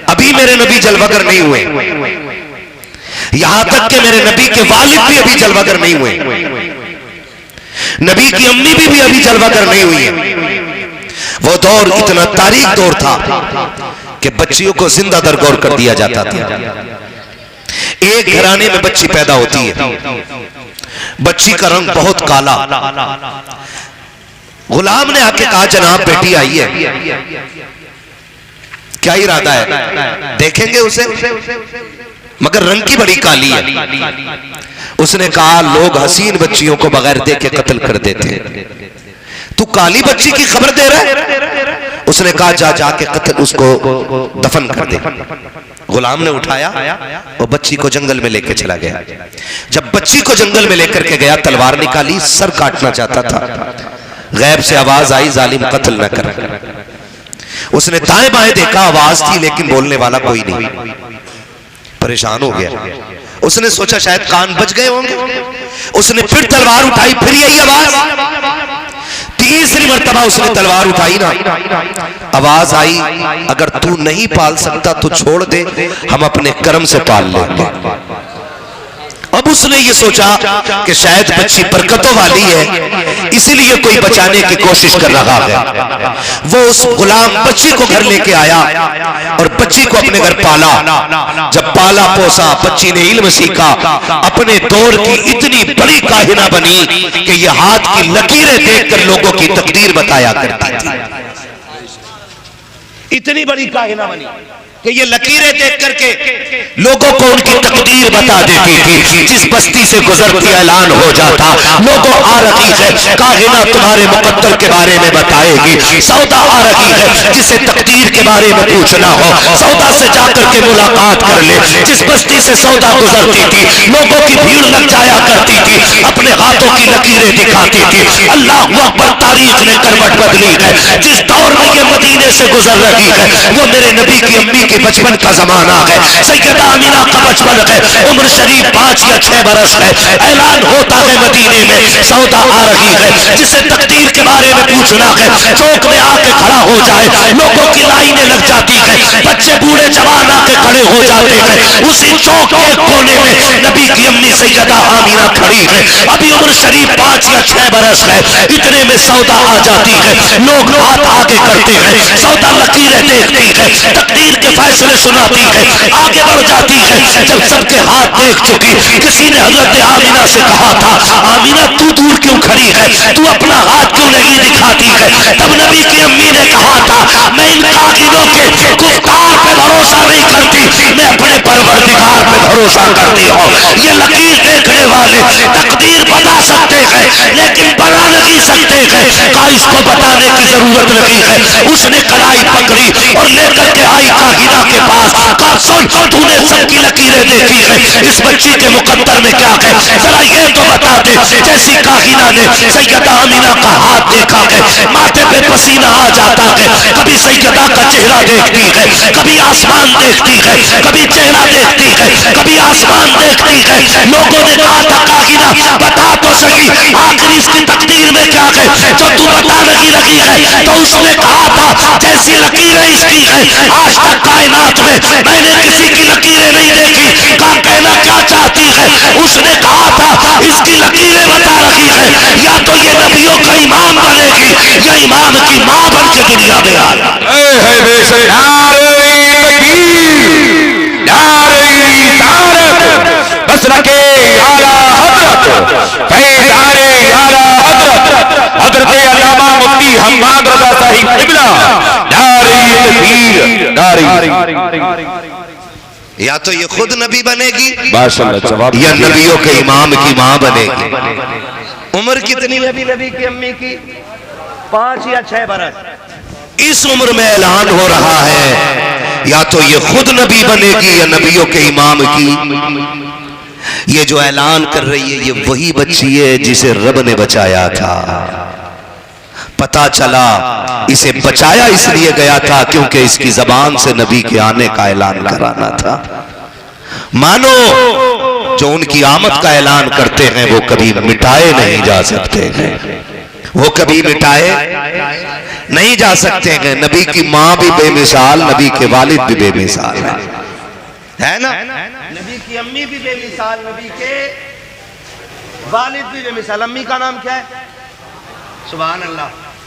अभी मेरे नबी जलवागर नहीं हुए, यहां तक कि मेरे नबी के वालिद भी अभी जलवागर नहीं हुए, नबी की अम्मी भी अभी जलवागर नहीं हुई है। वो दौर इतना तारीख दौर था कि बच्चियों को जिंदा दरगोर कर दिया जाता था। एक घराने में बच्ची पैदा होती है, बच्ची का रंग बहुत काला। गुलाम ने आके कहा जनाब बेटी आई है, क्या इरादा है, देखेंगे उसे, मगर रंग की बड़ी काली है। उसने कहा लोग हसीन बच्चियों को बगैर देखे कत्ल कर देते हैं, तू काली बच्ची की खबर दे रहा है। उसने कहा जा जाके कत्ल उसको दफन कर दे। गुलाम ने उठाया और बच्ची को जंगल में लेकर चला गया। जब बच्ची को जंगल में लेकर के गया, तलवार निकाली, सर काटना चाहता था, गैब से आवाज आई जालिम कत्ल न कर। उसने दाएं बाएं देखा, आवाज थी लेकिन बोलने वाला कोई नहीं। परेशान हो गया, उसने सोचा शायद कान बच गए होंगे। उसने फिर तलवार उठाई, फिर यही आवाज। तीसरी मर्तबा उसने तलवार उठाई ना, आवाज आई अगर तू नहीं पाल सकता तो छोड़ दे, हम अपने कर्म से पाल लेंगे। अब उसने ये सोचा कि शायद बच्ची बरकतों वाली है, इसीलिए कोई बचाने की कोशिश कर रहा है। वो उस गुलाम बच्ची को घर लेके आया और बच्ची को अपने घर पाला। जब पाला पोसा, बच्ची ने इल्म सीखा, अपने दौर की इतनी बड़ी काहिना बनी कि ये हाथ की लकीरें देखकर लोगों की तकदीर बताया करती थी। इतनी बड़ी काहिना बनी कि ये लकीरें देख करके लोगों को उनकी तकदीर बता देती थी। जिस बस्ती से गुजरती ऐलान हो जाता, लोगों आ रही है काहिना तुम्हारे मुकद्दर के बारे में बताएगी। सौदा आ रही है जिसे तकदीर के बारे में पूछना हो, सौदा से जाकर के मुलाकात कर ले। जिस बस्ती से सौदा गुजरती थी, लोगों की भीड़ लग जाया करती थी, अपने हाथों की लकीरें दिखाती थी। अल्लाह अकबर, तारीख ने करवट बदली है। जिस दौर में ये मदीने से गुजर रही है, वो मेरे नबी की अम्मी के बचपन का जमाना है। सैयदा आमिना का बचपन है, उम्र शरीफ 5 या 6 बरस है। ऐलान होता है मदीने में सौदा आ रही है, जिसे तकदीर के बारे में पूछना है, चौक में आके खड़ा हो जाए। लोगों की लाइनें लग जाती है, बच्चे बूढ़े जवान आके खड़े हो जाते हैं। उसी चौक के कोने में नबी की अम्मी सैयदा आमिना खड़ी है। अभी उम्र शरीफ 5 या 6 बरस है। इतने में सौदा आ जाती है, लोग हाथ आगे करते हैं, सौदा लकीरें देखती है, तकदीर के फैसले सुनाती है, आगे बढ़ जाती है। जब सबके हाथ देख चुकी, किसी ने हजरत आमिना से कहा था, आमिना तू दूर क्यों खड़ी है, तू अपना हाथ क्यों नहीं दिखाती है। तब नबी की अम्मी ने कहा था, मैं इन कागिनों के गुफ्तार पे भरोसा नहीं करती, मैं अपने परवरदिगार पे भरोसा करती हूँ। ये लकीर देखने वाले तकदीर बता सकते हैं, लेकिन बना नहीं सकते हैं। का इसको बताने की जरूरत नहीं है। उसने कलाई पकड़ी और लेकर के आई काहिना के पास। कहा सुन, तूने सबकी लकीरें देखी है, इस बच्ची के मुकद्दर में क्या है, जरा ये तो बता दे। जैसी काहिना ने सैयदा आमिना का हाथ देखा है, माथे पे पसीना आ जाता है। कभी सैयदा का चेहरा देखती है, कभी आसमान देखती है, कभी चेहरा देखती है, कभी आसमान देखती है। लोगों ने कहा था काहिना बता तो सही, आखिर इसकी तकदीर में क्या है जो तू बता नहीं रही है। तो उसने कहा था जैसी लकीरें इसकी है, आज तक कायनात में मैंने किसी की लकीरें नहीं देखी। कहा कहना क्या चाहती है। उसने कहा था इसकी लकीरें बता रही है, या तो ये नबियों का इमाम बनेगी या इमाम की मां बन के दुनिया में बस रखे आला हजरत फैज़ारे आला हजरत हजरत अल्लामा मुफ्ती हम्माद रज़ा साहिब क़िबला नारे तकबीर। या तो ये खुद नबी बनेगी माशाअल्लाह, या नबियों के इमाम की मां बनेगी। उम्र कितनी नबी की अम्मी की? 5 या 6 बरस। इस उम्र में ऐलान हो रहा है, या तो ये खुद नबी बनेगी या नबियों के इमाम की। ये जो ऐलान कर रही है, ये वही बच्ची है जिसे रब ने बचाया था। पता चला इसे बचाया इसलिए गया था क्योंकि इसकी जबान से नबी के आने का ऐलान कराना था। मानो जो उनकी आमद का ऐलान करते हैं वो कभी मिटाए नहीं जा सकते हैं। वो कभी मिटाए नहीं जा सकते हैं। नबी की माँ भी बेमिसाल, नबी के वालिद भी बेमिसाल है ना। नबी की अम्मी भी बेमिसाल, नबी के वालिद भी बेमिसाल। अम्मी का नाम क्या है? सुभान अल्लाह,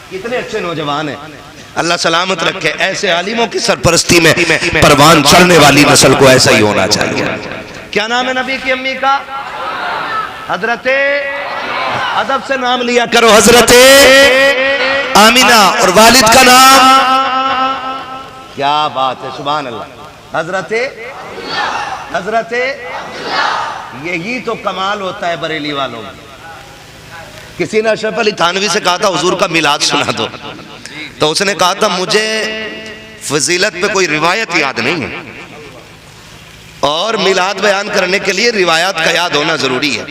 कितने अच्छे नौजवान हैं, अल्लाह सलामत रखे। ऐसे आलिमों की सरपरस्ती में परवान चढ़ने वाली नस्ल को ऐसा ही होना चाहिए। क्या नाम है नबी की अम्मी का? हजरते, अदब से नाम लिया करो, हजरते आमिना। और वालिद का नाम, क्या बात है, सुभान अल्लाह, हजरते। यही तो कमाल होता है बरेली वालों में। किसी ने अशरफ अली थानवी से कहा था हुजूर का मिलाद सुना दो, तो उसने कहा था मुझे फजीलत पे कोई रिवायत याद नहीं है, और मिलाद बयान करने के लिए रिवायत का याद होना जरूरी है।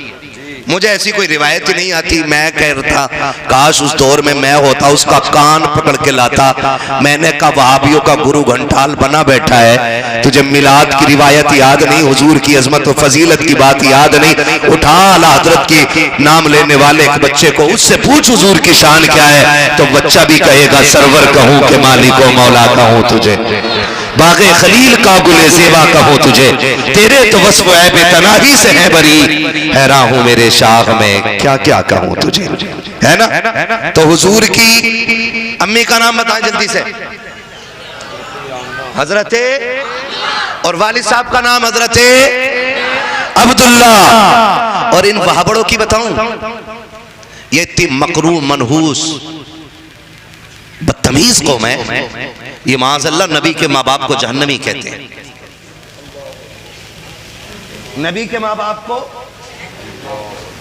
मुझे ऐसी कोई रिवायत ही नहीं आती। मैं कह रहा था काश उस दौर में मैं होता, उसका कान पकड़ के लाता। मैंने कहा वहाबियों का गुरु घंटाल बना बैठा है, तुझे मिलाद की रिवायत याद नहीं, हुजूर की अजमत और फजीलत की बात याद नहीं। उठा आला हजरत की नाम लेने वाले एक बच्चे को, उससे पूछ हुजूर की शान क्या है, तो बच्चा भी कहेगा सरवर कहूं के मालिको मौला कहूं तुझे, बागे खलील का गुले ज़ेबा कहूं तुझे, तेरे तो वस्फ़ ऐब तनाही से है बरी, हैरान हूं मेरे शाख में क्या क्या कहूं तुझे, है ना। तो हुजूर की अम्मी का नाम बताएं जल्दी से। हजरते, और वालिद साहब का नाम हजरते अब्दुल्ला। और इन वहाबड़ों की बताऊं, ये इतनी मकरू मनहूस बदतमीज कौम है, ये माज़अल्लाह नबी के माँ बाप को जहन्नमी कहते हैं। नबी के माँ बाप को,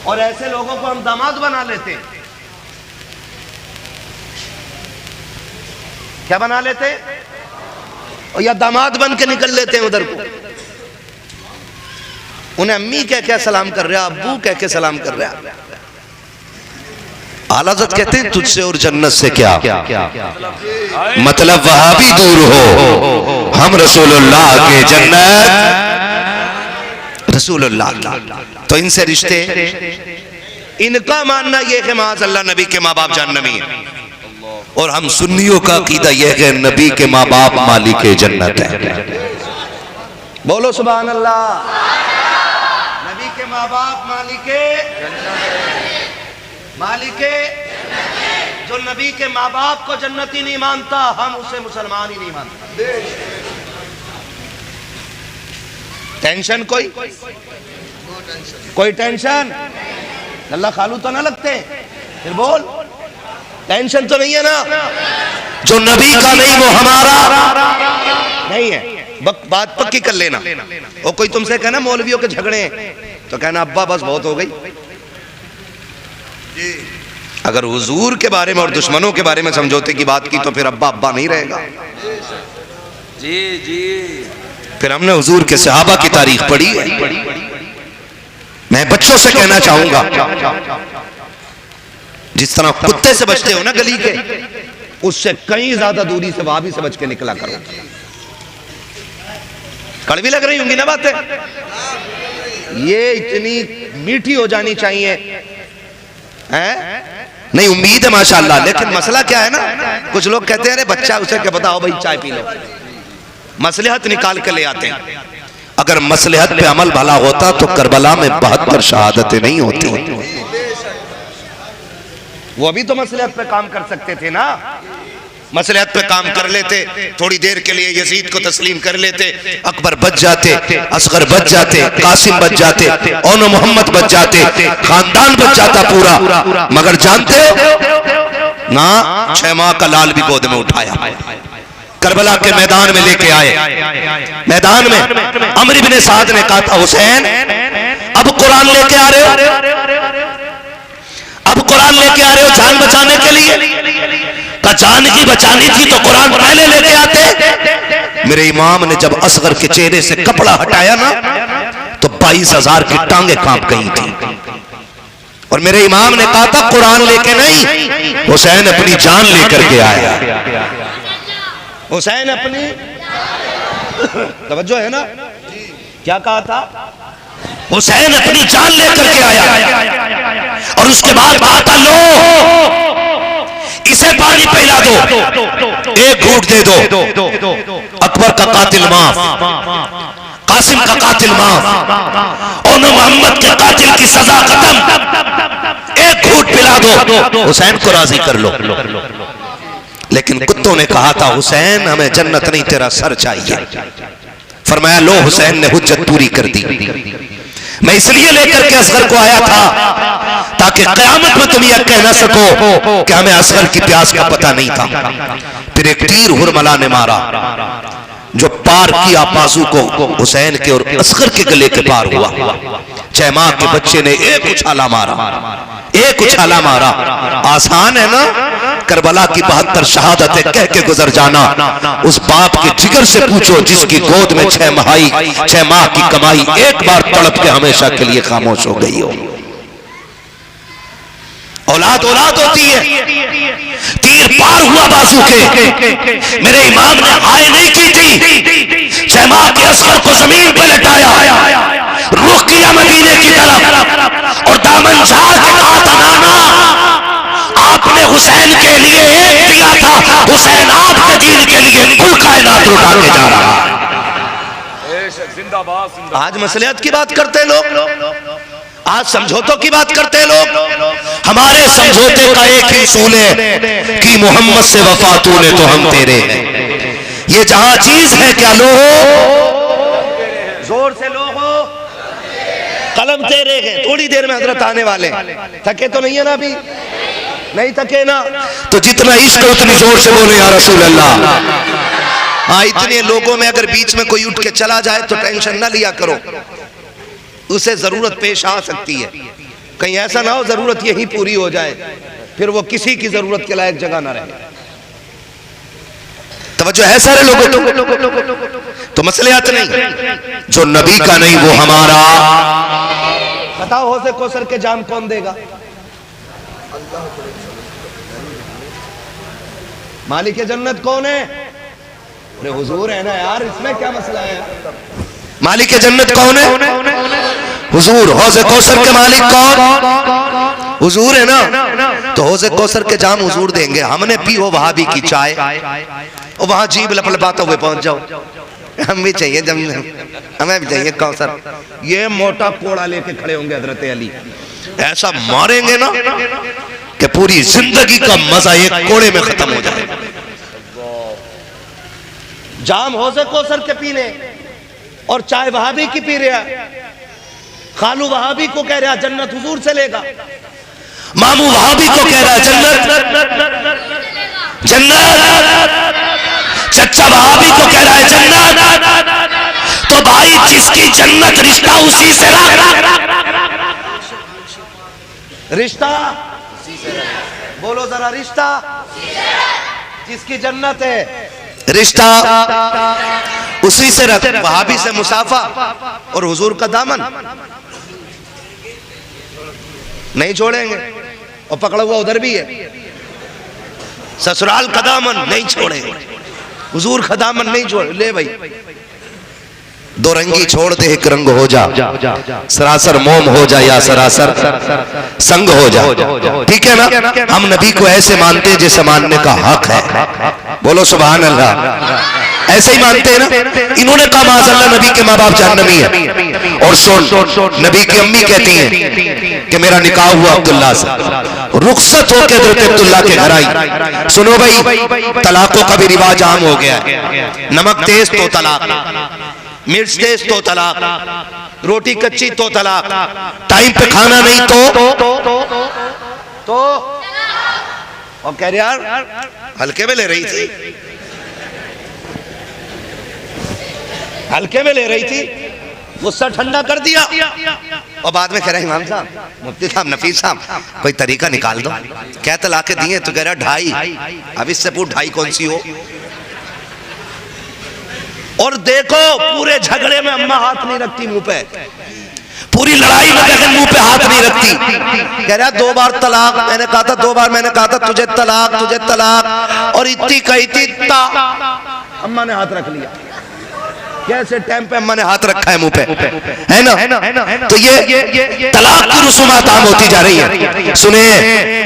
और ऐसे लोगों को हम दामाद बना लेते हैं। क्या बना लेते हैं? और या दामाद बन के निकल लेते हैं उधर को। उन्हें अम्मी कह के सलाम कर रहा, अब्बू कह के सलाम कर रहा। आला हज़रत कहते हैं तुझसे और जन्नत से क्या मतलब, वहां भी दूर हो, हम रसूलुल्लाह के जन्नत, रसूलुल्लाह। तो इनसे रिश्ते, इनका मानना यह है माज़अल्लाह नबी के माँ बाप जहन्नमी है, और हम सुन्नियों का अकीदा यह है नबी के माँ बाप मालिक जन्नत है। बोलो सुभान अल्लाह। नबी के माँ बाप मालिके, जो नबी के माँ बाप को जन्नती नहीं मानता, हम उसे मुसलमान ही नहीं मानते। टेंशन कोई टेंशन, अल्लाह खालू तो ना लगते, फिर बोल टेंशन तो नहीं है ना। जो नबी का नहीं वो हमारा नहीं है, बात पक्की कर लेना। और कोई तुमसे कहना मौलवियों के झगड़े हैं, तो कहना अब्बा बस बहुत हो गई। अगर हुजूर के बारे में और दुश्मनों के बारे में समझौते की बात की तो फिर अब्बा अब्बा नहीं रहेगा। जी जी, फिर हमने हुजूर के सहाबा की तारीख पढ़ी है। मैं बच्चों से कहना चाहूंगा, जिस तरह कुत्ते से बचते हो ना गली के, उससे कहीं ज्यादा दूरी से वहां भी से बच के निकला करो। कड़वी लग रही होंगी ना बातें, ये इतनी मीठी हो जानी चाहिए है? नहीं, उम्मीद है माशाअल्लाह। लेकिन मसला क्या है ना, कुछ लोग कहते हैं अरे बच्चा, उसे क्या बताओ भाई चाय पी लो, मसलहत निकाल कर ले आते हैं। अगर मसलहत पे अमल भला होता तो करबला में 72 शहादतें नहीं होती। वो भी तो मसलहत पे काम कर सकते थे ना, मसलहत पे काम कर लेते, थोड़ी देर के लिए यजीद को तस्लीम कर लेते, अकबर बच जाते, असगर बच जाते, कासिम बच जाते, ओनो मोहम्मद बच जाते, खानदान बच जाता पूरा। मगर जानते हो ना, 6 माह का लाल भी गोद में उठाया, करबला के मैदान में लेके आए। मैदान में अमर इब्ने साद ने कहा था हुसैन अब कुरान लेके आ रहे हो, अब कुरान लेके आ रहे हो जान बचाने के लिए? का जान की बचानी थी तो कुरान पहले लेके आते। मेरे इमाम ने जब असगर के चेहरे से कपड़ा हटाया ना, तो 22,000 की टांगे कांप गई थी। और मेरे इमाम ने कहा था कुरान लेके नहीं, हुसैन अपनी जान लेकर के आया। हुसैन अपनी तवज्जो है ना, क्या कहा था? हुसैन अपनी जान लेकर के आया। और उसके बाद कहा था लो इसे पानी पिला दो, एक घूंट दे दो। अकबर का कातिल माफ, कासिम का कातिल माफ, और मोहम्मद के कातिल की सजा खत्म, एक घूंट पिला दो, हुसैन को राजी कर लो। लेकिन कुत्तों ने कहा था हुसैन हमें जन्नत नहीं तेरा सर चाहिए। फरमाया लो, हुसैन ने हुज्जत पूरी कर दी। मैं इसलिए लेकर के असगर को आया था ताकि कयामत में तुम यह कह ना सको कि हमें असगर की प्यास का पता नहीं था। फिर एक तीर हुरमला ने मारा जो पार किया बाजू को हुसैन के और असगर के गले के पार हुआ। 6 माह के बच्चे ने एक उछाला मारा, एक उछाला मारा। आसान है ना करबला की 72 शहादतें कह के गुजर जाना। उस बाप के जिगर से पूछो जिसकी गोद में 6 माह की कमाई एक बार तड़प के हमेशा के लिए खामोश हो गई हो। औलाद औलाद होती है। तीर पार हुआ बाजू के, मेरे इमाम ने हाय नहीं की थी। 6 माह के असगर को जमीन पर लटाया, रुख किया मदीने की तरफ और दामन झाड़ के कहा था नाना आपने हुसैन के लिए एक दिया था, हुसैन आपके दीन के लिए कुल कायनात लुटा के जा रहा है। आज मसलियत की बात करते लोग, आज समझौतों की बात करते लोग। हमारे समझौते का एक ही उसूल है कि मोहम्मद से वफा तूने तो हम तेरे हैं। ये जहां चीज है क्या लो हो, जोर से लो हो, कलम तेरे हैं। थोड़ी देर में हजरत आने वाले, थके तो नहीं है ना अभी, नहीं थके ना, तो जितना इश्क उतनी जोर से बोले या रसूल अल्लाह। हाँ, इतने लोगों में अगर बीच में कोई उठ के चला जाए तो टेंशन ना लिया करो, उसे जरूरत पेश आ सकती है। कहीं ऐसा ना हो जरूरत यही पूरी हो जाए, फिर वो किसी की जरूरत के लायक जगह ना रहे। तवज्जो है सारे लोगों तो मसलियात नहीं, जो नबी का नहीं वो हमारा। बताओ हौज़े कौसर के जाम कौन देगा? मालिक जन्नत कौन है? अरे हुजूर है ना यार, इसमें क्या मसला है? मालिक जन्नत कौन है? हुजूर। हौज़े कौसर के मालिक कौन? हुजूर है ना। तो हौज़े कौसर के जाम हुजूर देंगे। हमने पी हो वहाबी की चाय और वहां जीभ लपलपाते हुए पहुंच जाओ, हम भी चाहिए जम, हमें भी चाहिए कौसर। ये मोटा कोड़ा लेके खड़े होंगे हजरत अली, ऐसा मारेंगे ना कि पूरी जिंदगी का मजा एक कोड़े में खत्म हो जाएगा। जाम हौज़े कौसर के पीने और चाय वहाबी की पी रहा, खालू वहाबी को कह रहा जन्नत हुजूर से लेगा, मामू वहाबी को कह रहा जन्नत जन्नत, चचा वहाबी को कह रहा है जन्नत। तो भाई जिसकी जन्नत रिश्ता उसी से रिश्ता, बोलो जरा रिश्ता, जिसकी जन्नत है रिश्ता उसी से रख। वहाबी से मुसाफा और हुजूर का दामन नहीं छोड़ेंगे, और पकड़ा हुआ उधर भी है, ससुराल का दामन नहीं छोड़ेंगे, हुजूर का दामन नहीं छोड़। ले भाई, दो रंगी छोड़ दे एक रंग हो जा, सरासर मोम हो जा या सरासर संग हो जा। ठीक है ना? हम नबी को ऐसे मानते जैसे मानने का हक है। बोलो सुभान अल्लाह। ऐसे ही मानते हैं ना। इन्होंने कहा माज़अल्लाह नबी के माँ बाप जहन्नमी है, और सुन नबी की अम्मी कहती हैं कि मेरा निकाह हुआ अब्दुल्ला से, रुखसत होकर हज़रत अब्दुल्ला के घर आई। सुनो भाई, तलाकों का भी रिवाज आम हो गया है। नमक तेज तो तलाक, मिर्च तेज तो तलाक, रोटी कच्ची तो तलाक, टाइम पे खाना नहीं तो और कह रहे यार हल्के में ले रही थी, हल्के में ले रही थी, गुस्सा ठंडा कर दिया और बाद में कह रहा इमाम साहब, मुफ्ती साहब, नफीस साहब, कोई तरीका निकाल दो। क्या तलाक दिए? तो कह रहा 2.5। अब इससे पूछ 2.5 कौन सी हो? और देखो पूरे झगड़े में अम्मा हाथ नहीं रखती मुंह पे, पूरी लड़ाई में बहन मुंह पे हाथ नहीं रखती। कह रहा 2 बार तलाक, मैंने कहा था 2 बार, मैंने कहा था तुझे तलाक, तुझे तलाक, और इतनी कही थी ता, अम्मा ने हाथ रख लिया। कैसे टाइम पे अम्मा ने हाथ रखा है मुंह पे, है ना? तो ये तलाक की रसूमात आम होती जा रही है। सुने,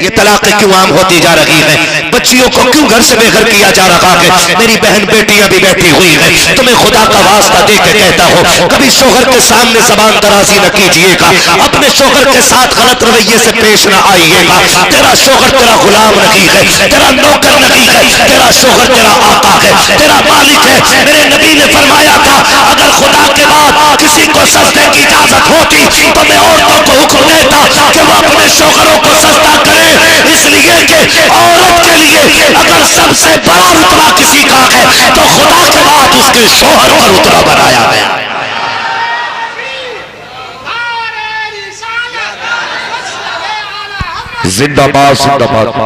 ये तलाक क्यों आम होती जा रही है? बच्चियों को क्यों घर से बेघर किया जा रहा है? मेरी बहन बेटियां भी बैठी हुई है, तुम्हें खुदा का वास्ता दे के कहता हूं, कभी शोहर के सामने जबान दराजी न कीजिएगा, अपने शोहर के साथ गलत रवैये से पेश न आइएगा। तेरा शोहर तेरा गुलाम नहीं है, तेरा नौकर नहीं है, तेरा शोहर तेरा आका है, तेरा मालिक है। मेरे नबी ने फरमाया था, अगर खुदा के बाद किसी को सजदे की इजाजत होती तो मैं औरतों को हुक्म देता कि वो अपने शोहरों को सजदा करे, इसलिए कि औरत के लिए अगर सबसे बड़ा रुतबा किसी का है तो खुदा के बाद उसके शोहर का रुतबा बनाया गया। जिंदाबाद जिंदाबाद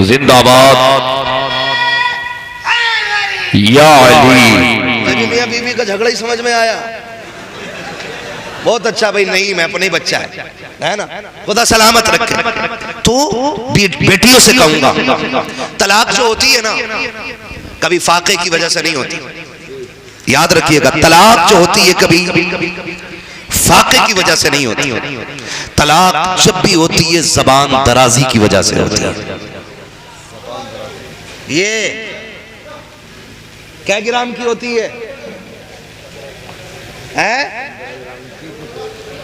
जिंदाबाद या अली। मियां बीवी का झगड़ा ही समझ में आया, बहुत अच्छा भाई, नहीं मैं अपने बच्चा है ना, खुदा सलामत रखे। तो बेटियों से कहूंगा, तलाक जो होती है ना कभी फाके की वजह से नहीं होती, याद रखिएगा। तलाक जो होती है कभी फाके की वजह से नहीं होती, तलाक जब भी होती है जबान दराजी की वजह से होती है। ये क्या ग्राम की होती है?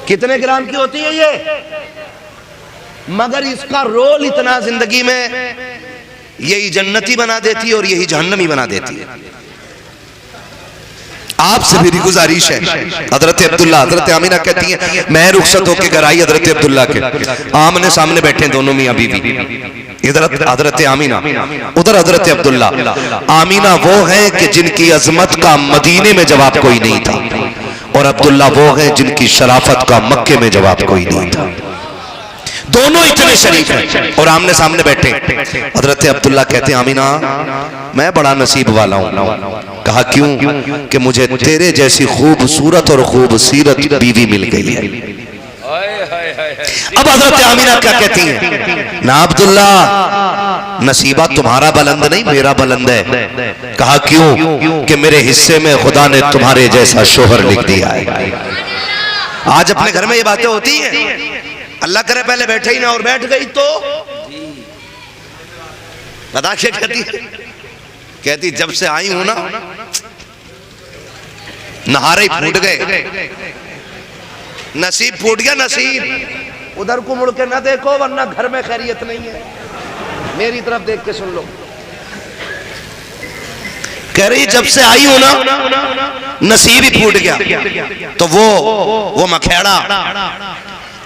कितने ग्राम की होती है ये? मगर इसका रोल इतना जिंदगी में, यही जन्नती बना देती है और यही जहन्नमी बना देती है। आपसे मेरी गुजारिश है, हजरत अब्दुल्ला, हजरत आमीना कहती है, मैं रुखसत होकर घर आई हजरत अब्दुल्ला के, आमने सामने बैठे दोनों मियां बीवी, इधर हजरत आमीना, उधर हजरत अब्दुल्ला। आमीना वो है कि जिनकी अजमत का मदीने में जवाब कोई नहीं था, और अब्दुल्ला वो है जिनकी शराफत का मक्के में जवाब कोई नहीं था। दोनों इतने शरीफ हैं और आमने सामने बैठे। हजरत अब्दुल्ला कहते हैं, आमीना मैं बड़ा नसीब वाला हूं। कहा क्यों? कि मुझे तेरे जैसी खूबसूरत और खूबसीरत बीवी मिल गई है। अब हजरत आमीना क्या कहती हैं? ना अब्दुल्ला, नसीबा तुम्हारा बुलंद नहीं मेरा बुलंद है। कहा क्यों? कि मेरे हिस्से में खुदा ने तुम्हारे जैसा शोहर लिख दिया है। आज अपने घर में ये बातें होती हैं, अल्लाह करे पहले बैठे ही ना और बैठ गई तो बता क्या कहती? कहती जब से आई हूं ना नहारे फूट गए, नसीब फूट गया नसीब। उधर को मुड़ के ना देखो वरना घर में खैरियत नहीं है, मेरी तरफ देख के सुन लो। कह रही जब से आई हूं ना नसीब ही फूट गया। तो वो मखेड़ा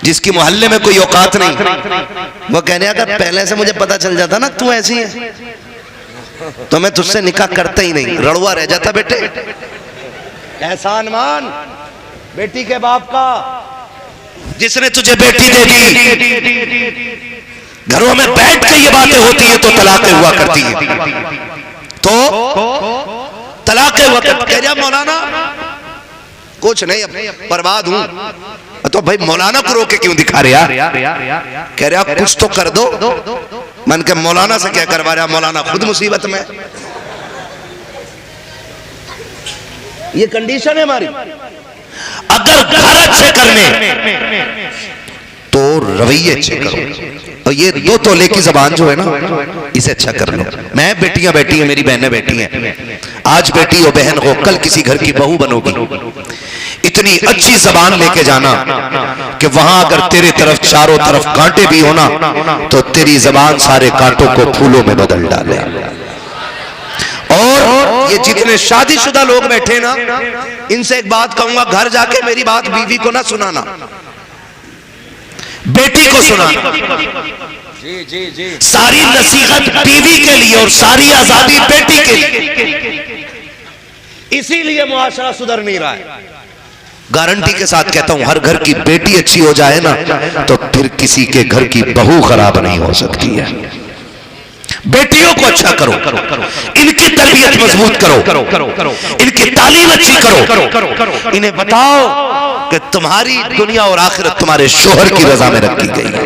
जिसकी मोहल्ले में कोई औकात नहीं, वो कहने अगर पहले से मुझे पता चल जाता ना तू ऐसी है तो मैं तुझसे निकाह करता ही नहीं, रड़ुआ रह जाता। बेटे एहसान मान बेटी के बाप का, जिसने तुझे बेटी दे दी। घरों में बैठ के ये बातें होती है तो तलाक़ें हुआ करती है, तो तलाक़ें हुआ करती। कह रहा मौलाना कुछ नहीं, अब बर्बाद हूं। तो भाई मौलाना को रोके क्यों दिखा रहे यार? कह रहा कुछ तो कर दो। मन के मौलाना से क्या करवा रहा? मौलाना खुद मुसीबत में। ये कंडीशन है हमारी। अगर घर अच्छे करने तो रवैये अच्छे करो, और ये दो तोले की जबान जो है ना इसे अच्छा कर लो। मैं बेटियां बैठी हैं, मेरी बहनें बैठी हैं, आज बेटी हो बहन हो, कल किसी घर की बहू बनोगी। इतनी अच्छी जबान लेके जाना कि वहां अगर तेरे तरफ चारों तरफ कांटे भी होना तो तेरी जबान सारे कांटों को फूलों में बदल डाले। और ये जितने शादीशुदा लोग बैठे ना, इनसे एक बात कहूंगा, घर जाके मेरी बात बीवी को ना सुनाना, बेटी को सुनाना। जी। सारी नसीहत बीवी के लिए और सारी आजादी बेटी के लिए। इसीलिए मुआशरा सुधर नहीं रहा है। गारंटी के साथ कहता हूं, हर घर की बेटी अच्छी हो जाए ना तो फिर किसी के घर की बहू खराब नहीं हो सकती है। बेटियों को अच्छा करो, इनकी तरबियत मजबूत करो, इनकी तालीम अच्छी करो, इन्हें बताओ कि तुम्हारी दुनिया और आखिरत तुम्हारे शोहर की रजा में रखी गई है।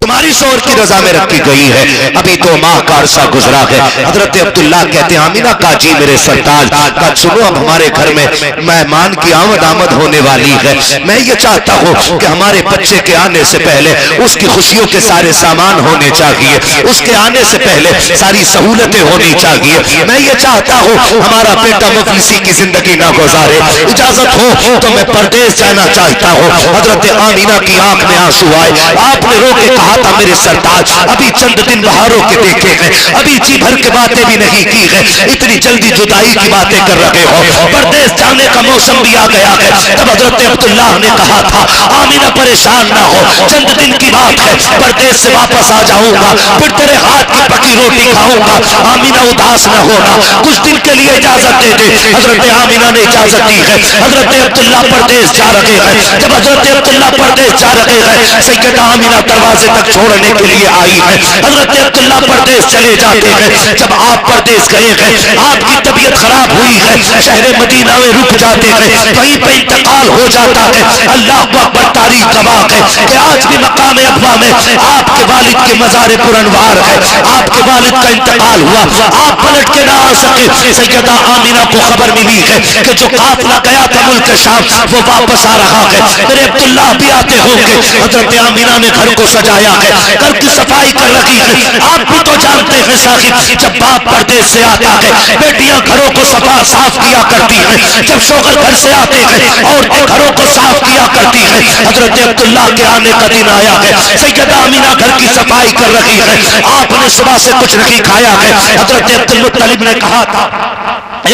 तुम्हारी शोहर की रजा में रखी गई है। अभी 2 माह का अरसा गुजरा है। हजरत अब्दुल्ला कहते हैं आमीना काजी मेरे सरताज का सुनो, अब हमारे घर में मेहमान की आमद होने वाली है। मैं ये चाहता हूँ कि हमारे बच्चे के आने से पहले उसकी खुशियों के सारे सामान होने चाहिए, उसके आने से पहले सारी सहूलतें होनी चाहिए। मैं ये चाहता हूँ हमारा बेटा मुफलिसी की जिंदगी ना गुजारे। इजाजत हो तो मैं परदेश जाना चाहता हूँ। हजरत आमीना की आंख में आंसू आए। आपने रो के कहा था मेरे सरताज अभी चंद दिन बहारों के देखे हैं, अभी जी भर के बातें भी नहीं की है, इतनी जल्दी जुदाई की बातें कर रहे हो, परदेश जाने का मौसम भी आ गया है। तब हजरत अब्दुल्लाह ने कहा था आमीना परेशान ना हो, चंद दिन की बात है, परदेश से वापस आ जाऊंगा, फिर तेरे हाथ की पकी रोटी खाऊंगा। आमीना उदास न होना, कुछ दिन के लिए इजाजत दे दे। हजरत आमीना ने इजाजत दी है। हजरत अब्दुल्लाह परदेश जा रहे हैं। जब हजरत अब्दुल्लाह परदेश जा रहे हैं, सैयदा आमीना दरवाजे तक छोड़ने के लिए आई है। हजरत अब्दुल्लाह परदेश चले जाते हैं। जब आप परदेश गए हैं, आपकी तबीयत खराब हुई है, शहर मदीना में रुक जाते हैं, वहीं पे इंतकाल हो जाता है। अल्लाह को अकबर, तारीख गवाह है कि आज भी मकाम अब्वा में आपके वालिद के मज़ार पुरनवार है। आपके वालिद का इंतकाल हुआ, आप पलट के ना आ सके। सैयदा आमीना को खबर मिली है कि जो काफिला गया था मुल्क शाम वो वापस आ रहा है। मेरे अब्दुल्लाह भी आते होंगे। हजरत आमीना ने घर को सजाया है, घर की सफाई कर रही है। आप भी तो जानते हैं साहिब, जब बाप परदेश से आता है, बेटियां घरों को साफ किया करती हैं। जब शौहर घर से आते हैं, औरतें घरों को साफ किया करती हैं। हजरत अब्दुल्लाह के आने का दिन आया है। सैयदा आमीना घर की सफाई कर रही है। आपने सुबह से कुछ नहीं खाया है। हजरत अब्दुल मुत्तलिब ने कहा था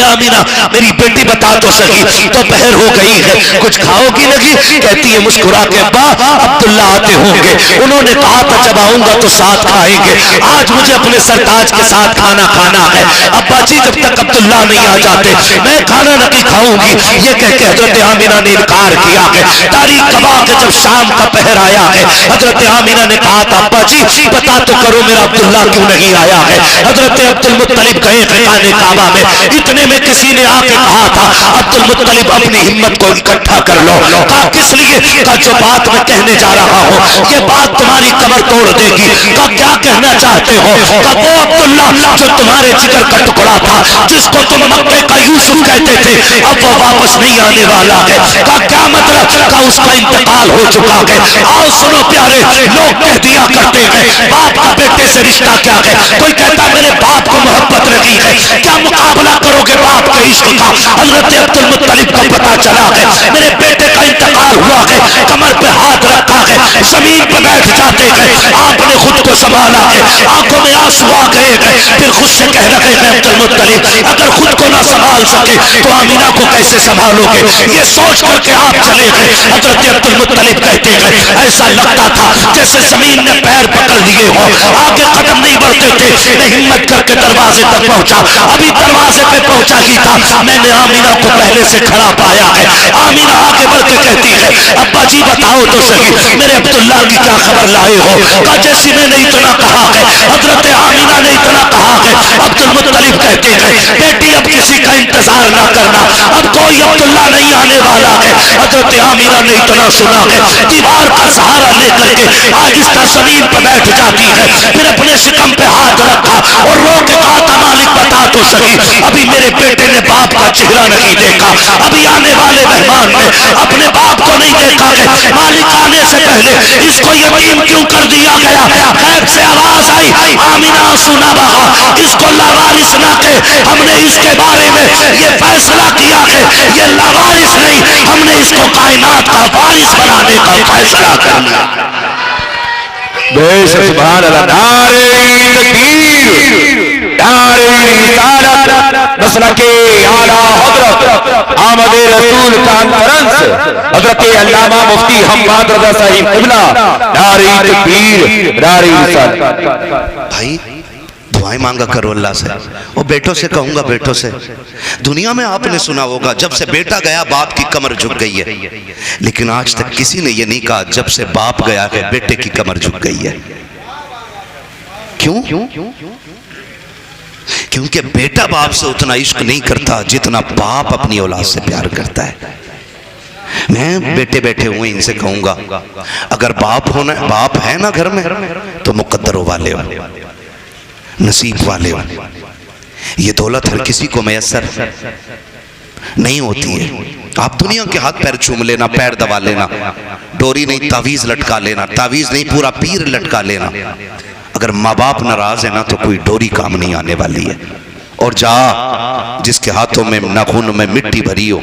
आमीना मेरी बेटी बता तो सकी, दोपहर हो गई है, कुछ खाओगी नहीं? कहती है मुस्कुरा के अब्बा अब्दुल्ला आते होंगे, उन्होंने कहा था जब आऊंगा तो साथ खाएंगे। आज मुझे अपने सरताज के साथ खाना खाना है। अब्बा जी जब तक अब्दुल्ला नहीं आ जाते मैं खाना नहीं खाऊंगी। ये कह के हजरत आमीना ने इनकार किया है। तारीख गवाह के जब शाम का पहर आया है, हजरत आमीना ने कहा था अब्बा जी पता तो करो मेरा अब्दुल्ला क्यों नहीं आया है। हजरत अब्दुल मुत्तलिब गए खाने काबा में, इतने में किसी ने आके कहा था अब्दुल मुत्तलिब अपनी हिम्मत को इकट्ठा कर लो। कहा किस लिए? कहा जो बात मैं कहने जा रहा हूँ ये बात तुम्हारी कमर तोड़ देगी। कहा क्या कहना चाहते हो? कहा वो अब्दुल्ला जो तुम्हारे जिगर का टुकड़ा था, जिसको तुम मक्के का यूसुफ कहते थे, अब वो वापस नहीं आने वाला है। कहा क्या मतलब? कहा उसका इंतकाल हो चुका है। आओ सुनो प्यारे, लोग कह दिया करते हैं बाप का बेटे से रिश्ता क्या है। कोई कहता मेरे बाप को मोहब्बत नहीं है, क्या मुकाबला करोगे बाप के इश्क का? हजरत अब्दुल मुत्तलिब को पता चला है मेरे बेटे का इंतकाल हुआ है, कमर पे हाथ रखा है, जमीन पे बैठ जाते हैं। आपने खुद को संभाला है, आंखों में आंसू आ गए हैं, फिर खुद से कह रहे हैं अब्दुल मुत्तलिब अगर खुद को ना संभाल सके तो आमीना को कैसे संभालोगे? ये सोच करके आप चले गए। हजरत अब्दुल मुत्तलिब कहते हैं ऐसा लगता था जैसे जमीन ने पैर पकड़ लिए हो, आगे कदम नहीं बढ़ते थे। मैं हिम्मत करके दरवाजे तक पहुंचा, अभी दरवाजे पे पहुंचा ही था मैंने आमीना को पहले से खड़ा पाया है। आमीना आगे बढ़ के कहती है अब्बा जी बताओ तो सही मेरे अब्दुल्ला की क्या खबर लाए हो? कहा जैसी मैंने इतना कहा है, हजरत आमीना ने इतना कहा है। अब्दुल मुत्तलिब कहते हैं बेटी अब किसी का इंतजार ना करना, अब कोई अब्दुल्ला नहीं आने वाला है। हजरत आमीना ने इतना सुना है, दीवार का सहारा लेकर के आहिस्ता जमीन पर बैठ जाती है, फिर अपने शिकम पे हाथ रखा और रो के कहा था मालिक बता तो सही अभी मेरे बेटे ने बाप का चेहरा नहीं देखा, अभी आने वाले मेहमान ने अपने बाप को नहीं देखा है। मालिक आने से पहले इसको यतीम क्यों कर दिया गया? गैब से आवाज आई आमीना सुना बहा, इसको लावारिस ना के हमने इसके बारे में ये फैसला किया है, ये लावारिस नहीं, हमने इसको कायनात का वारिस बनाने का फैसला कर लिया। बेशक सुभान अल्लाह। नारे तकबीर, नारे रिसालत, मसलके आला हजरत आमद रसूल कॉन्फ्रेंस हजरत अल्लामा मुफ्ती हम्माद रजा साहिब क़िबला, नारे तकबीर, नारे रिसालत। भाई दुआएं मांगा करो अल्लाह से। और बेटों से कहूंगा, बेटों से दुनिया में आपने सुना होगा जब से बेटा गया बाप की कमर झुक गई है, लेकिन आज तक किसी ने ये नहीं कहा जब से बाप गया है बेटे की कमर झुक गई है। क्यों? क्योंकि बेटा बाप से उतना इश्क नहीं करता जितना बाप अपनी औलाद से प्यार करता है। मैं बेटे बैठे हुए इनसे कहूंगा, अगर बाप है ना घर में, तो मुकद्दरों वाले हो, नसीब वाले हो। ये दौलत हर किसी को मैसर नहीं होती है। आप दुनिया के हाथ पैर चूम लेना, पैर दबा लेना, डोरी नहीं तावीज लटका लेना, तावीज नहीं पूरा पीर लटका लेना, अगर माँ बाप नाराज है ना तो कोई डोरी काम नहीं आने वाली है। और जा जिसके हाथों में नाखून में मिट्टी भरी हो,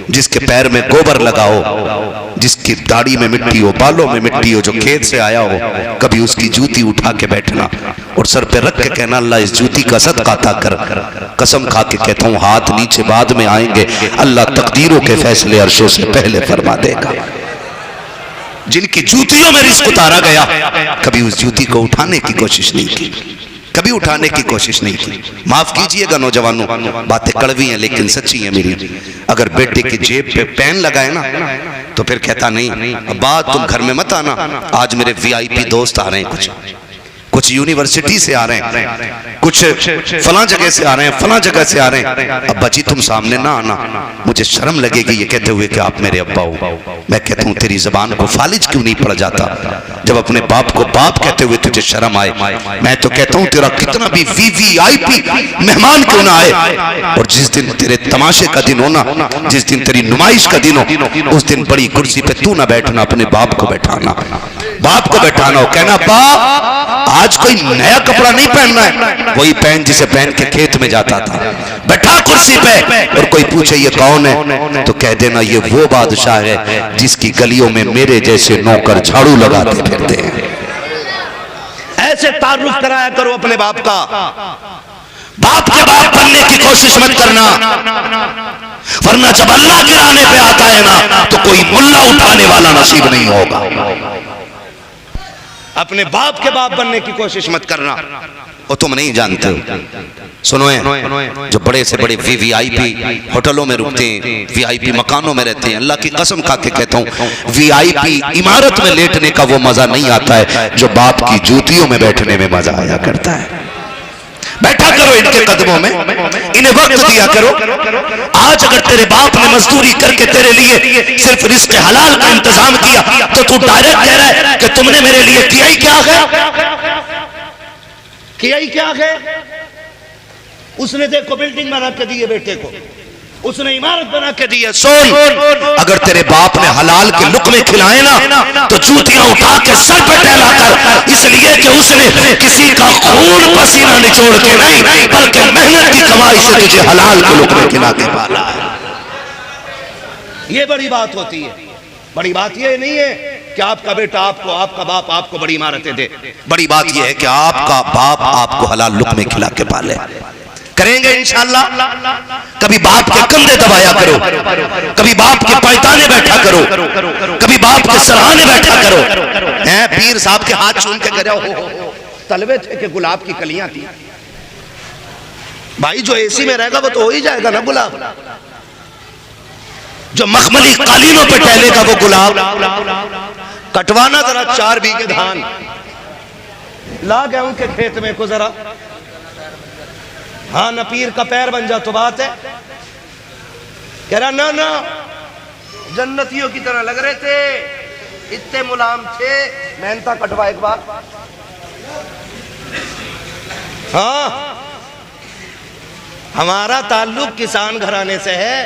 जिसके पैर में गोबर लगा हो, जिसकी दाढ़ी में मिट्टी हो, बालों में मिट्टी हो, जो खेत से आया हो, कभी उसकी जूती उठा के बैठना और सर पे रख के कहना अल्लाह इस जूती का सदका अता कर। कसम खा के कहता हूँ हाथ नीचे बाद में आएंगे, अल्लाह तकदीरों के फैसले अर्शों से पहले फरमा देगा। जिनकी जूतियों में रिस्क उतारा गया, कभी उस जूती को उठाने की कोशिश नहीं की, कभी उठाने की कोशिश नहीं की। माफ कीजिएगा नौजवानों, बातें कड़वी हैं लेकिन सच्ची हैं मेरी। अगर बेटे की जेब पे पेन लगाए ना तो फिर कहता नहीं अब्बा तुम घर में मत आना, आज मेरे वीआईपी दोस्त आ रहे हैं, कुछ यूनिवर्सिटी से आ रहे हैं, कुछ फला जगह से आ रहे हैं, फला जगह से आ रहे हैं, अब्बा जी तुम सामने ना आना, मुझे शर्म लगेगी ये कहते हुए कि आप मेरे अब्बा हो। मैं कहता हूँ तेरी जबान को फालिज क्यों नहीं पड़ जाता, जब अपने बाप को बाप कहते हुए तुझे शर्म आए। मैं तो कहता हूँ तेरा कितना भी वीवीआईपी मेहमान क्यों ना आए, और जिस दिन तेरे तमाशे का दिन हो ना, जिस दिन तेरी नुमाइश का दिन हो, उस दिन बड़ी कुर्सी पे तू ना बैठना, अपने बाप को बैठाना, बाप को बैठाना हो, कहना बाप आज कोई नया कपड़ा नहीं पहनना है, वही पहन जिसे पहन के खेत में जाता था, बैठा कुर्सी पे। और कोई पूछे ये कौन है तो कह देना ये वो बादशाह है जिसकी गलियों में मेरे जैसे नौकर झाड़ू लगाते फिरते हैं। ऐसे तारुफ कराया करो अपने बाप का। बाप के बाप बनने की कोशिश मत करना, वरना जब अल्लाह गिराने पे आता है ना तो कोई मुल्ला उठाने वाला नसीब नहीं होगा। अपने बाप के बाप बनने की कोशिश मत करना, वो तुम नहीं जानते हो। सुनो जो बड़े से बड़े वीवीआईपी होटलों में रुकते हैं, वीआईपी मकानों में रहते हैं, अल्लाह की कसम खा के कहता हूँ वीआईपी इमारत में लेटने का वो मजा नहीं आता है जो बाप की जूतियों में बैठने में मजा आया करता है। बैठा करो इनके कदमों में, इन्हें वक्त दिया करो। आज अगर तेरे बाप ने मजदूरी करके तेरे लिए सिर्फ रिस्क हलाल का इंतजाम किया तो तू डायरेक्ट कह रहा है कि तुमने मेरे लिए किया ही क्या है, किया ही क्या है। उसने देखो बिल्डिंग बना के दी है बेटे को, उसने इमारत बना के दी है। सुन, अगर तेरे बाप ने हलाल के लुक़मे खिलाए ना तो जूतियां उठा के सर पे टहला कर, इसलिए कि उसने किसी का खून पसीना निचोड़ के नहीं बल्कि मेहनत की कमाई से तुझे हलाल के लुक़मे खिला के पाला है। ये बड़ी बात होती है। बड़ी बात ये नहीं है कि आपका बेटा आपको, आपका बाप आपको बड़ी इमारतें दे। बड़ी बात यह है कि आपका बाप आपको हलाल लुक़मे खिला के पाले। करेंगे इंशाअल्लाह। कभी बाप के कंधे दबाया करो, कभी बाप के पैताने बैठा करो, कभी बाप के सराहने बैठा करो। हैं पीर साहब के हाथ चूम के कह हो तलवे थे कि गुलाब की कलियां थी। भाई जो एसी में रहेगा वो तो हो ही जाएगा ना गुलाब, जो मखमली कालीनों पे टहलेगा वो गुलाब। कटवाना जरा 4 बीघे धान ला गए उनके खेत में को जरा, हाँ न पीर का पैर बन जा तो बात है। कह रहा ना ना जन्नतियों की तरह लग रहे थे, इतने मुलायम थे, मेहनता कटवा एक बार। हाँ हमारा ताल्लुक किसान घराने से है,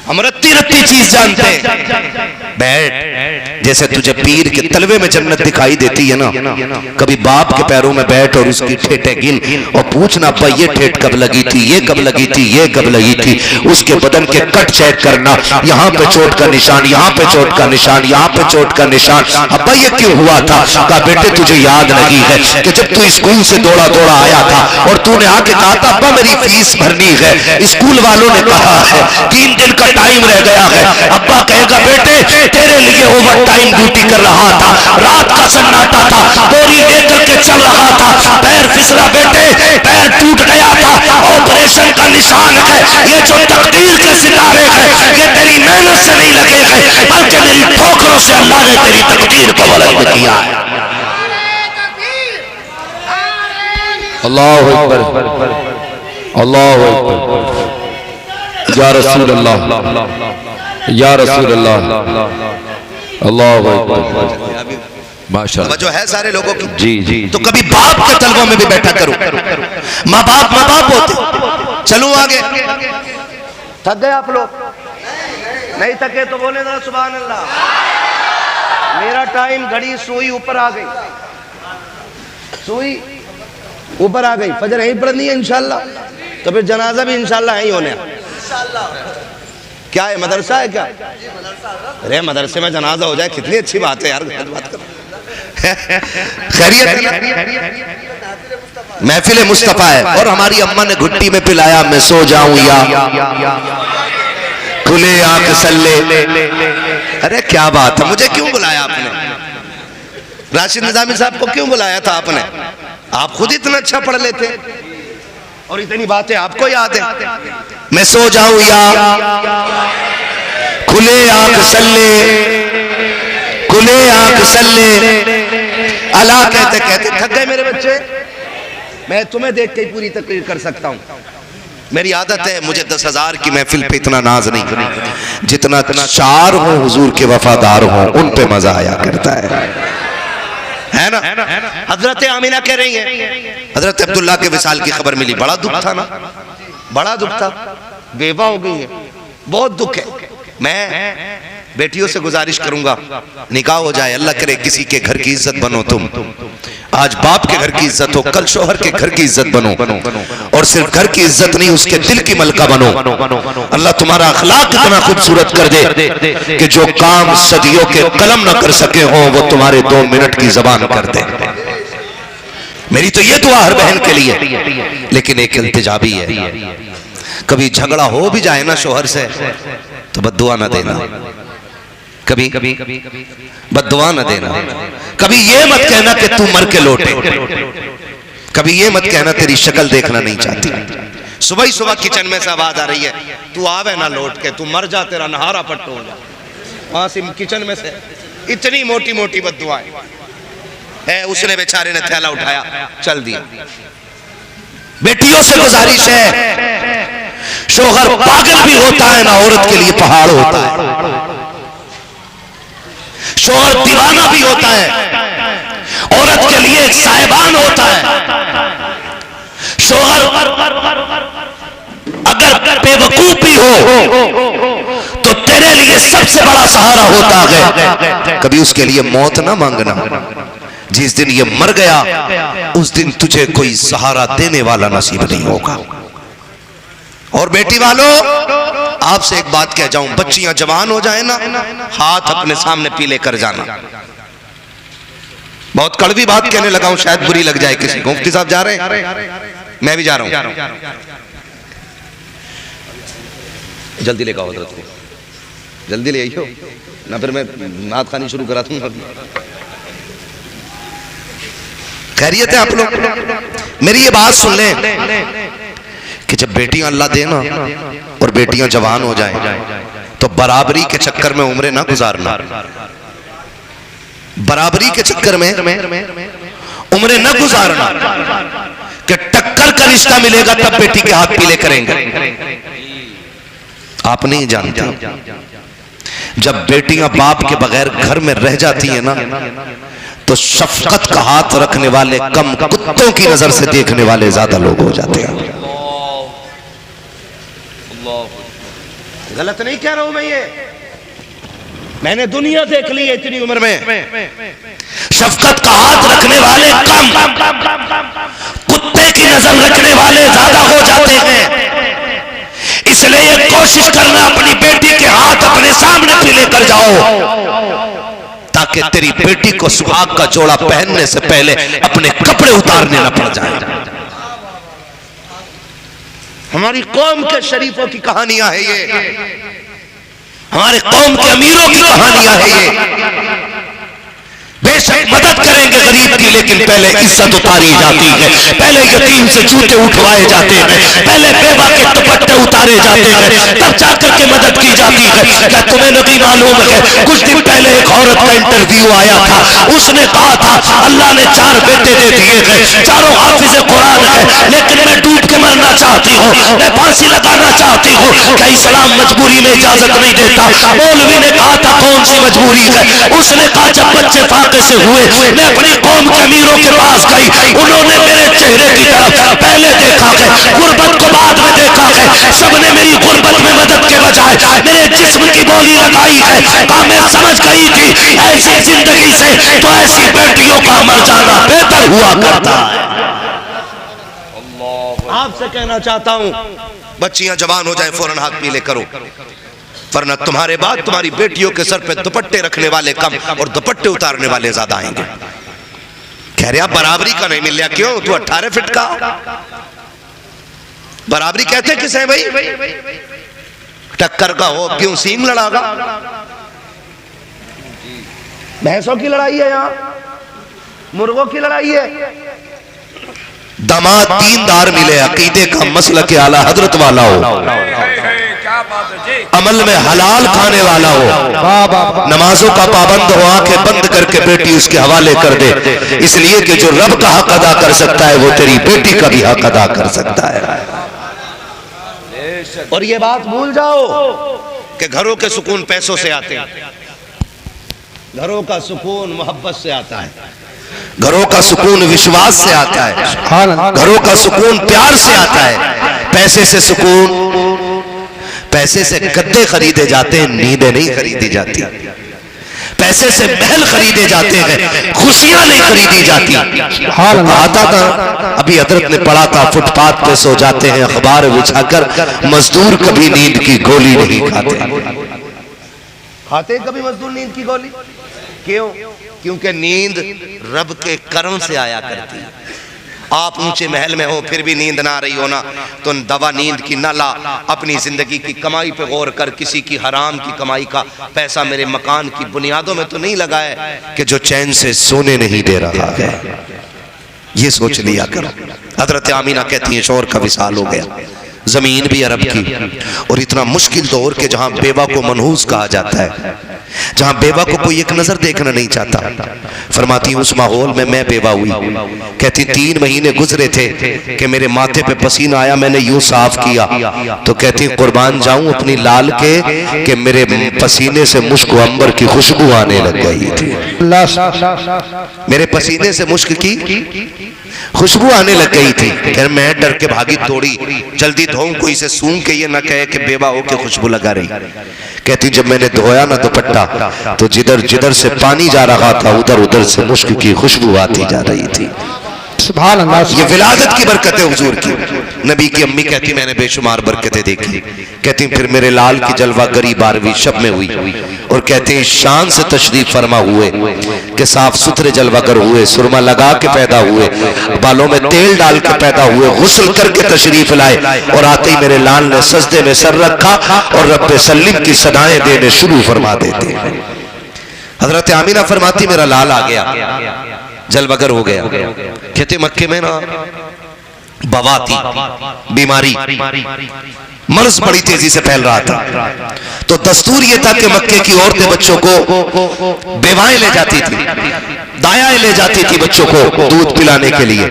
हम रत्ती रत्ती चीज जानते हैं। बैठ, जैसे तुझे पीर के तलवे में जन्नत दिखाई देती है ना, कभी बाप के पैरों में बैठ और उसकी ठेठे गिन और पूछना अब्बा ये ठेठ कब लगी थी, ये कब लगी थी, ये कब लगी थी। उसके बदन के कट चेक करना, यहाँ पे चोट का निशान, यहाँ पे चोट का निशान, यहाँ पे चोट का निशान। अब्बा ये क्यों हुआ था? कहा बेटे तुझे याद नहीं है कि जब तू स्कूल से दौड़ा दौड़ा आया था और तूने आके कहा था अब्बा मेरी फीस भरनी है, स्कूल वालों ने कहा है 3 दिन का टाइम रह गया है। अब्बा कहेगा बेटे तेरे लिए ओवर टाइम ड्यूटी कर रहा था, रात का सन्नाटा था, बोरी लेकर के चल रहा था, पैर फिसला बेटे, पैर टूट गया था, ऑपरेशन का निशान है। ये जो तकदीर के सितारे हैं ये तेरी मेहनत से नहीं लगे हैं बल्कि मेरी ठोकरों से अल्लाह ने तेरी तकदीर को बुलंद किया है। अल्लाहु अकबर, अल्लाहु अकबर, या रसूल अल्लाह। या रसूल अल्लाह, अल्लाहु अकबर, माशाअल्लाह। जो है सारे लोगों की जी जी। तो कभी बाप के तलवों में भी बैठा करो। माँ बाप होते। चलो आगे। थक गए आप लोग? नहीं थके तो बोले ना सुभान अल्लाह। मेरा टाइम, घड़ी सुई ऊपर आ गई, सुई ऊपर आ गई। फजर यहीं पढ़नी है इंशाल्लाह, तो फिर जनाजा भी इंशाल्लाह यहीं होने। क्या है, मदरसा है क्या? अरे मदरसे में जनाजा हो जाए कितनी अच्छी बात है यार। बात कर खैरियत है ना? महफिल मुस्तफा है और हमारी अम्मा ने घुट्टी में पिलाया, मैं सो जाऊं या खुले आंख सल्ले। अरे क्या बात है, मुझे क्यों बुलाया आपने? राशिद निजामी साहब को क्यों बुलाया था आपने? आप खुद इतना अच्छा पढ़ लेते और इतनी बातें आपको याद है। मैं सो जाऊं या खुले आंख सल्ले, खुले आंख सल्ले। अला कहते कहते थक गए मेरे बच्चे। मैं तुम्हें देख के ही पूरी तकरीर कर सकता हूं। मेरी आदत है, मुझे 10,000 की महफिल पे इतना नाज नहीं, जितना शार हो हुजूर के वफादार हो उन पे मजा आया करता है ना? हजरत आमिना कह रही है, हजरत अब्दुल्ला के विसाल की खबर मिली, बड़ा दुख था ना, बड़ा दुख था। बेवा हो गई है, बहुत दुख है। मैं बेटियों से गुजारिश करूंगा, निकाह हो जाए, अल्लाह करे किसी के घर की इज्जत बनो तुम। आज बाप के घर की इज्जत हो, कल शोहर के घर की इज्जत बनो, और सिर्फ घर की इज्जत नहीं, उसके दिल की मलका बनो। अल्लाह तुम्हारा अखलाक इतना खूबसूरत कर दे कि जो काम सदियों के कलम न कर सके हो वो तुम्हारे 2 मिनट की जबान कर दे। मेरी तो ये दुआ हर बहन के लिए। लेकिन एक इल्तिजा भी है, कभी झगड़ा हो भी जाए ना शोहर से तो बद्दुआ न देना, कभी बद्दुआ न देना। कभी ये मत कहना कि तू मर के लौटे, कभी ये मत कहना तेरी शक्ल देखना नहीं चाहती। सुबह ही सुबह किचन में से आवाज आ रही है, तू आवे ना लौट के, तू मर जा, तेरा नहारा पट्टो हो जा। वहां से किचन में से इतनी मोटी मोटी बद्दुआएं है। उसने बेचारे ने थैला उठाया, चल दिया। बेटियों से गुजारिश है, शोहर पागल भी होता है ना औरत के लिए पहाड़ होता है। शोहर दीवाना भी होता है, औरत के लिए एक साहिबान होता है। शोहर अगर बेवकूफ भी हो तो तेरे लिए सबसे बड़ा सहारा होता है। कभी उसके लिए मौत ना मांगना। जिस दिन ये मर गया उस दिन तुझे कोई सहारा देने वाला नसीब नहीं होगा। और बेटी वालों, आपसे एक बात कह जाऊं, बच्चियां जवान हो जाए ना, हाथ अपने सामने पीले कर जाना। बहुत कड़वी बात कहने लगा हूं, शायद बुरी लग जाए किसी को। मुफ्ती साहब जा रहे हैं, मैं भी जा रहा हूं। जल्दी लेकर आओ हजरत को, जल्दी ले आइयो ना, फिर मैं नात खानी शुरू करा दूंगा। खैरियत है आप लोग? मेरी ये बात सुन लें कि जब बेटियां अल्लाह देना और बेटियां जवान हो जाएं तो बराबरी के चक्कर में उम्रें ना गुजारना। बराबरी के चक्कर में उम्रें ना गुजारना कि टक्कर का रिश्ता मिलेगा तब बेटी के हाथ पीले करेंगे। आप नहीं जानते, जब बेटियां बाप के बगैर घर में रह जाती है ना तो शफकत का हाथ रखने वाले कम, कुत्तों की नजर से देखने वाले ज्यादा लोग हो जाते हैं। गलत नहीं कह रहा हूं मैं, ये मैंने दुनिया देख ली है इतनी उम्र में। शफकत का हाथ रखने वाले कम, कुत्ते की नजर रखने वाले ज्यादा हो जाते हैं। इसलिए कोशिश करना अपनी बेटी के हाथ अपने सामने पीले कर जाओ ताकि तेरी बेटी को सुहाग का जोड़ा पहनने से पहले अपने कपड़े उतारने न पड़ जाए। हमारी कौम के शरीफों की कहानियां है ये, हमारे कौम के अमीरों की कहानियां है ये। बेशक मदद करेंगे गरीब की, लेकिन पहले इज्जत उतारी जाती है, पहले यतीम से जूते उठवाए जाते हैं, पहले बेवा के दुपट्टे उतारे जाते हैं, तब जाकर के मदद की जाती है। क्या तुम्हें नहीं मालूम है, कुछ दिन पहले एक औरत का इंटरव्यू आया था, उसने कहा था अल्लाह ने 4 बेटे दे दिए हैं, चारों हाफिज कुरान है, लेकिन मैं डूब के मरना चाहती हूँ, मैं फांसी लगाना चाहती हूँ। क्या इस्लाम मजबूरी में इजाजत नहीं देता? मौलवी ने कहा था कौन सी मजबूरी है? उसने कहा जब बच्चे फाके से हुए, मैं अपनी कौम के अमीरों के पास गई, उन्होंने मेरे चेहरे की तरफ पहले देखा है, गुर्बत को बाद में देखा है, सबने मेरी गुर्बत में मदद के बजाय मेरे जिस्म की बोली लगाई है। कहा मैं समझ गई थी ऐसी जिंदगी से तो ऐसी बेटियों का मर जाना बेहतर हुआ करता है। आपसे कहना चाहता हूं, बच्चियां जवान हो जाए फौरन हाथ पीले करो, वरना तुम्हारे बाद तुम्हारी बेटियों के सर पे दुपट्टे रखने वाले कम और दुपट्टे उतारने वाले ज्यादा आएंगे। कह रहे बराबरी का नहीं मिल रहा, क्यों? तू 18 फीट का, बराबरी कहते किसे भाई? टक्कर का हो, क्यों सींग लड़ागा? भैंसों की लड़ाई है, यहाँ मुर्गों की लड़ाई है। दामाद दीनदार मिले, अकीदे का मसला के आला हजरत वाला हो, अमल में हलाल खाने वाला हो, नमाजों का पाबंद हो, आंखें बंद करके बेटी उसके हवाले कर दे, इसलिए कि जो रब का हक अदा कर सकता है वो तेरी बेटी का भी हक अदा कर सकता है। और ये बात भूल जाओ कि घरों के सुकून पैसों से आते हैं, घरों का सुकून मोहब्बत से आता है, घरों का सुकून विश्वास से आता है, घरों का सुकून प्यार से आता है। पैसे से सुकून, पैसे से गद्दे खरीदे जाते हैं, नींदें नहीं खरीदी जाती। पैसे से महल खरीदे जाते हैं, खुशियां नहीं खरीदी जाती। आता था अभी हजरत ने पढ़ा था, फुटपाथ पे सो जाते हैं अखबार बिछाकर, मजदूर कभी नींद की गोली नहीं खाते। खाते कभी मजदूर नींद की गोली? क्यों? क्योंकि नींद रब के करम से आया करती है। आप ऊंचे महल में हो फिर भी नींद ना आ रही हो ना, तो दवा नींद की ना ला, अपनी जिंदगी की कमाई पे गौर कर। किसी की हराम की कमाई का पैसा मेरे मकान की बुनियादों में तो नहीं लगा है कि जो चैन से सोने नहीं दे रहा है, ये सोच लिया करो। हजरत आमीना कहती है शौहर का विसाल हो गया, जमीन भी अरब की, और इतना मुश्किल दौर के जहां बेवा को मनहूस कहा जाता है, जहां बेवा को कोई एक नजर देखना नहीं चाहता। फरमाती उस माहौल में मैं बेवा हुई। कहती 3 महीने गुजरे थे कि मेरे माथे पे पसीना आया, मैंने यूं साफ किया तो कहती कुर्बान जाऊं अपनी लाल के कि मेरे पसीने से मुश्क अंबर की खुशबू आने लग गई थी। मेरे पसीने से मुश्क की खुशबू आने लग गई थी। फिर मैं डर के भागी, दौड़ी, जल्दी धोऊं कोई से सूंघ के ये ना कहे कि बेवा हो के खुशबू लगा रही। कहती जब मैंने धोया ना दुपट्टा तो जिधर जिधर से पानी जा रहा था उधर उधर से मुश्क की खुशबू आती जा रही थी। ये विलादत की बरकत है हुजूर की। नबी की अम्मी कहती मैंने बेशुमार बरकतें देखी। कहती फिर मेरे लाल की जलवा गरी 12वीं शब में हुई, और कहते हैं शान से तशरीफ फरमा हुए कि साफ सुथरे जलवागर हुए, सुरमा लगा के पैदा हुए, बालों में तेल डाल के पैदा हुए, गुस्ल करके तशरीफ लाए, और आते ही मेरे लाल ने सजदे में सर रखा और रब्बे सल्लिम की सदाएं देने शुरू फरमा देते। हजरत आमीना फरमाती मेरा लाल आ गया, जलवगर हो गया। कहते मक्के में ना बवा थी, बीमारी, मर्ज बड़ी तेजी से फैल रहा था, तो दस्तूर ये था कि मक्के की औरतें बच्चों को बेवाएं ले जाती थी, दायाएं ले जाती थी बच्चों को दूध पिलाने के लिए,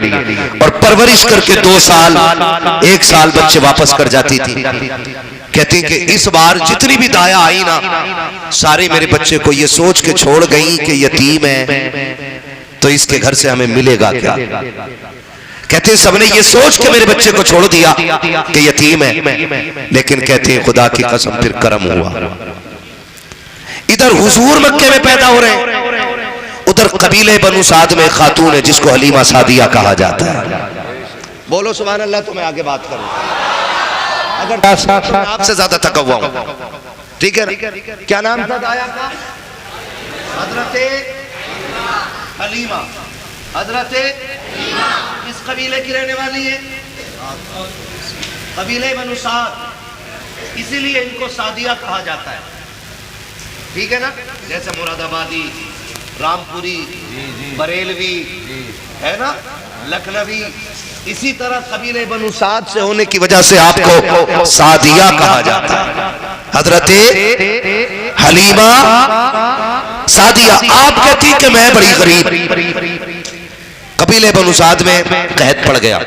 और परवरिश करके 2 साल 1 साल बच्चे वापस कर जाती थी। कहती कि इस बार जितनी भी दाया आई ना, सारे मेरे बच्चे को ये सोच के छोड़ गई कि यतीम है तो इसके घर से हमें मिलेगा क्या। कहते हैं सबने ये सोच के मेरे बच्चे को छोड़ दिया कि यतीम है, लेकिन कहते हैं खुदा की कसम फिर करम हुआ। इधर हुजूर मक्के में पैदा हो रहे हैं, उधर कबीले बनु साद में खातून है जिसको हलीमा सादिया कहा जाता है। बोलो सुभान अल्लाह। तो मैं आगे बात करूं, अगर आपसे ज्यादा थका हुआ हूं, ठीक है? क्या नाम था दाया का? हजरत हलीमा। हजरत किस कबीले की रहने वाली है? कबीले बनु साद, इसीलिए इनको सादिया कहा जाता है, ठीक है ना? जैसे मुरादाबादी, रामपुरी, बरेलवी, है ना, लखनवी, इसी तरह कबीले बनु साद से होने की वजह से आपको सादिया कहा जाता है। हजरते हलीमा सादिया, आप कहती कि मैं बड़ी गरीब, कबीले बनु साद में कहत पड़ गया,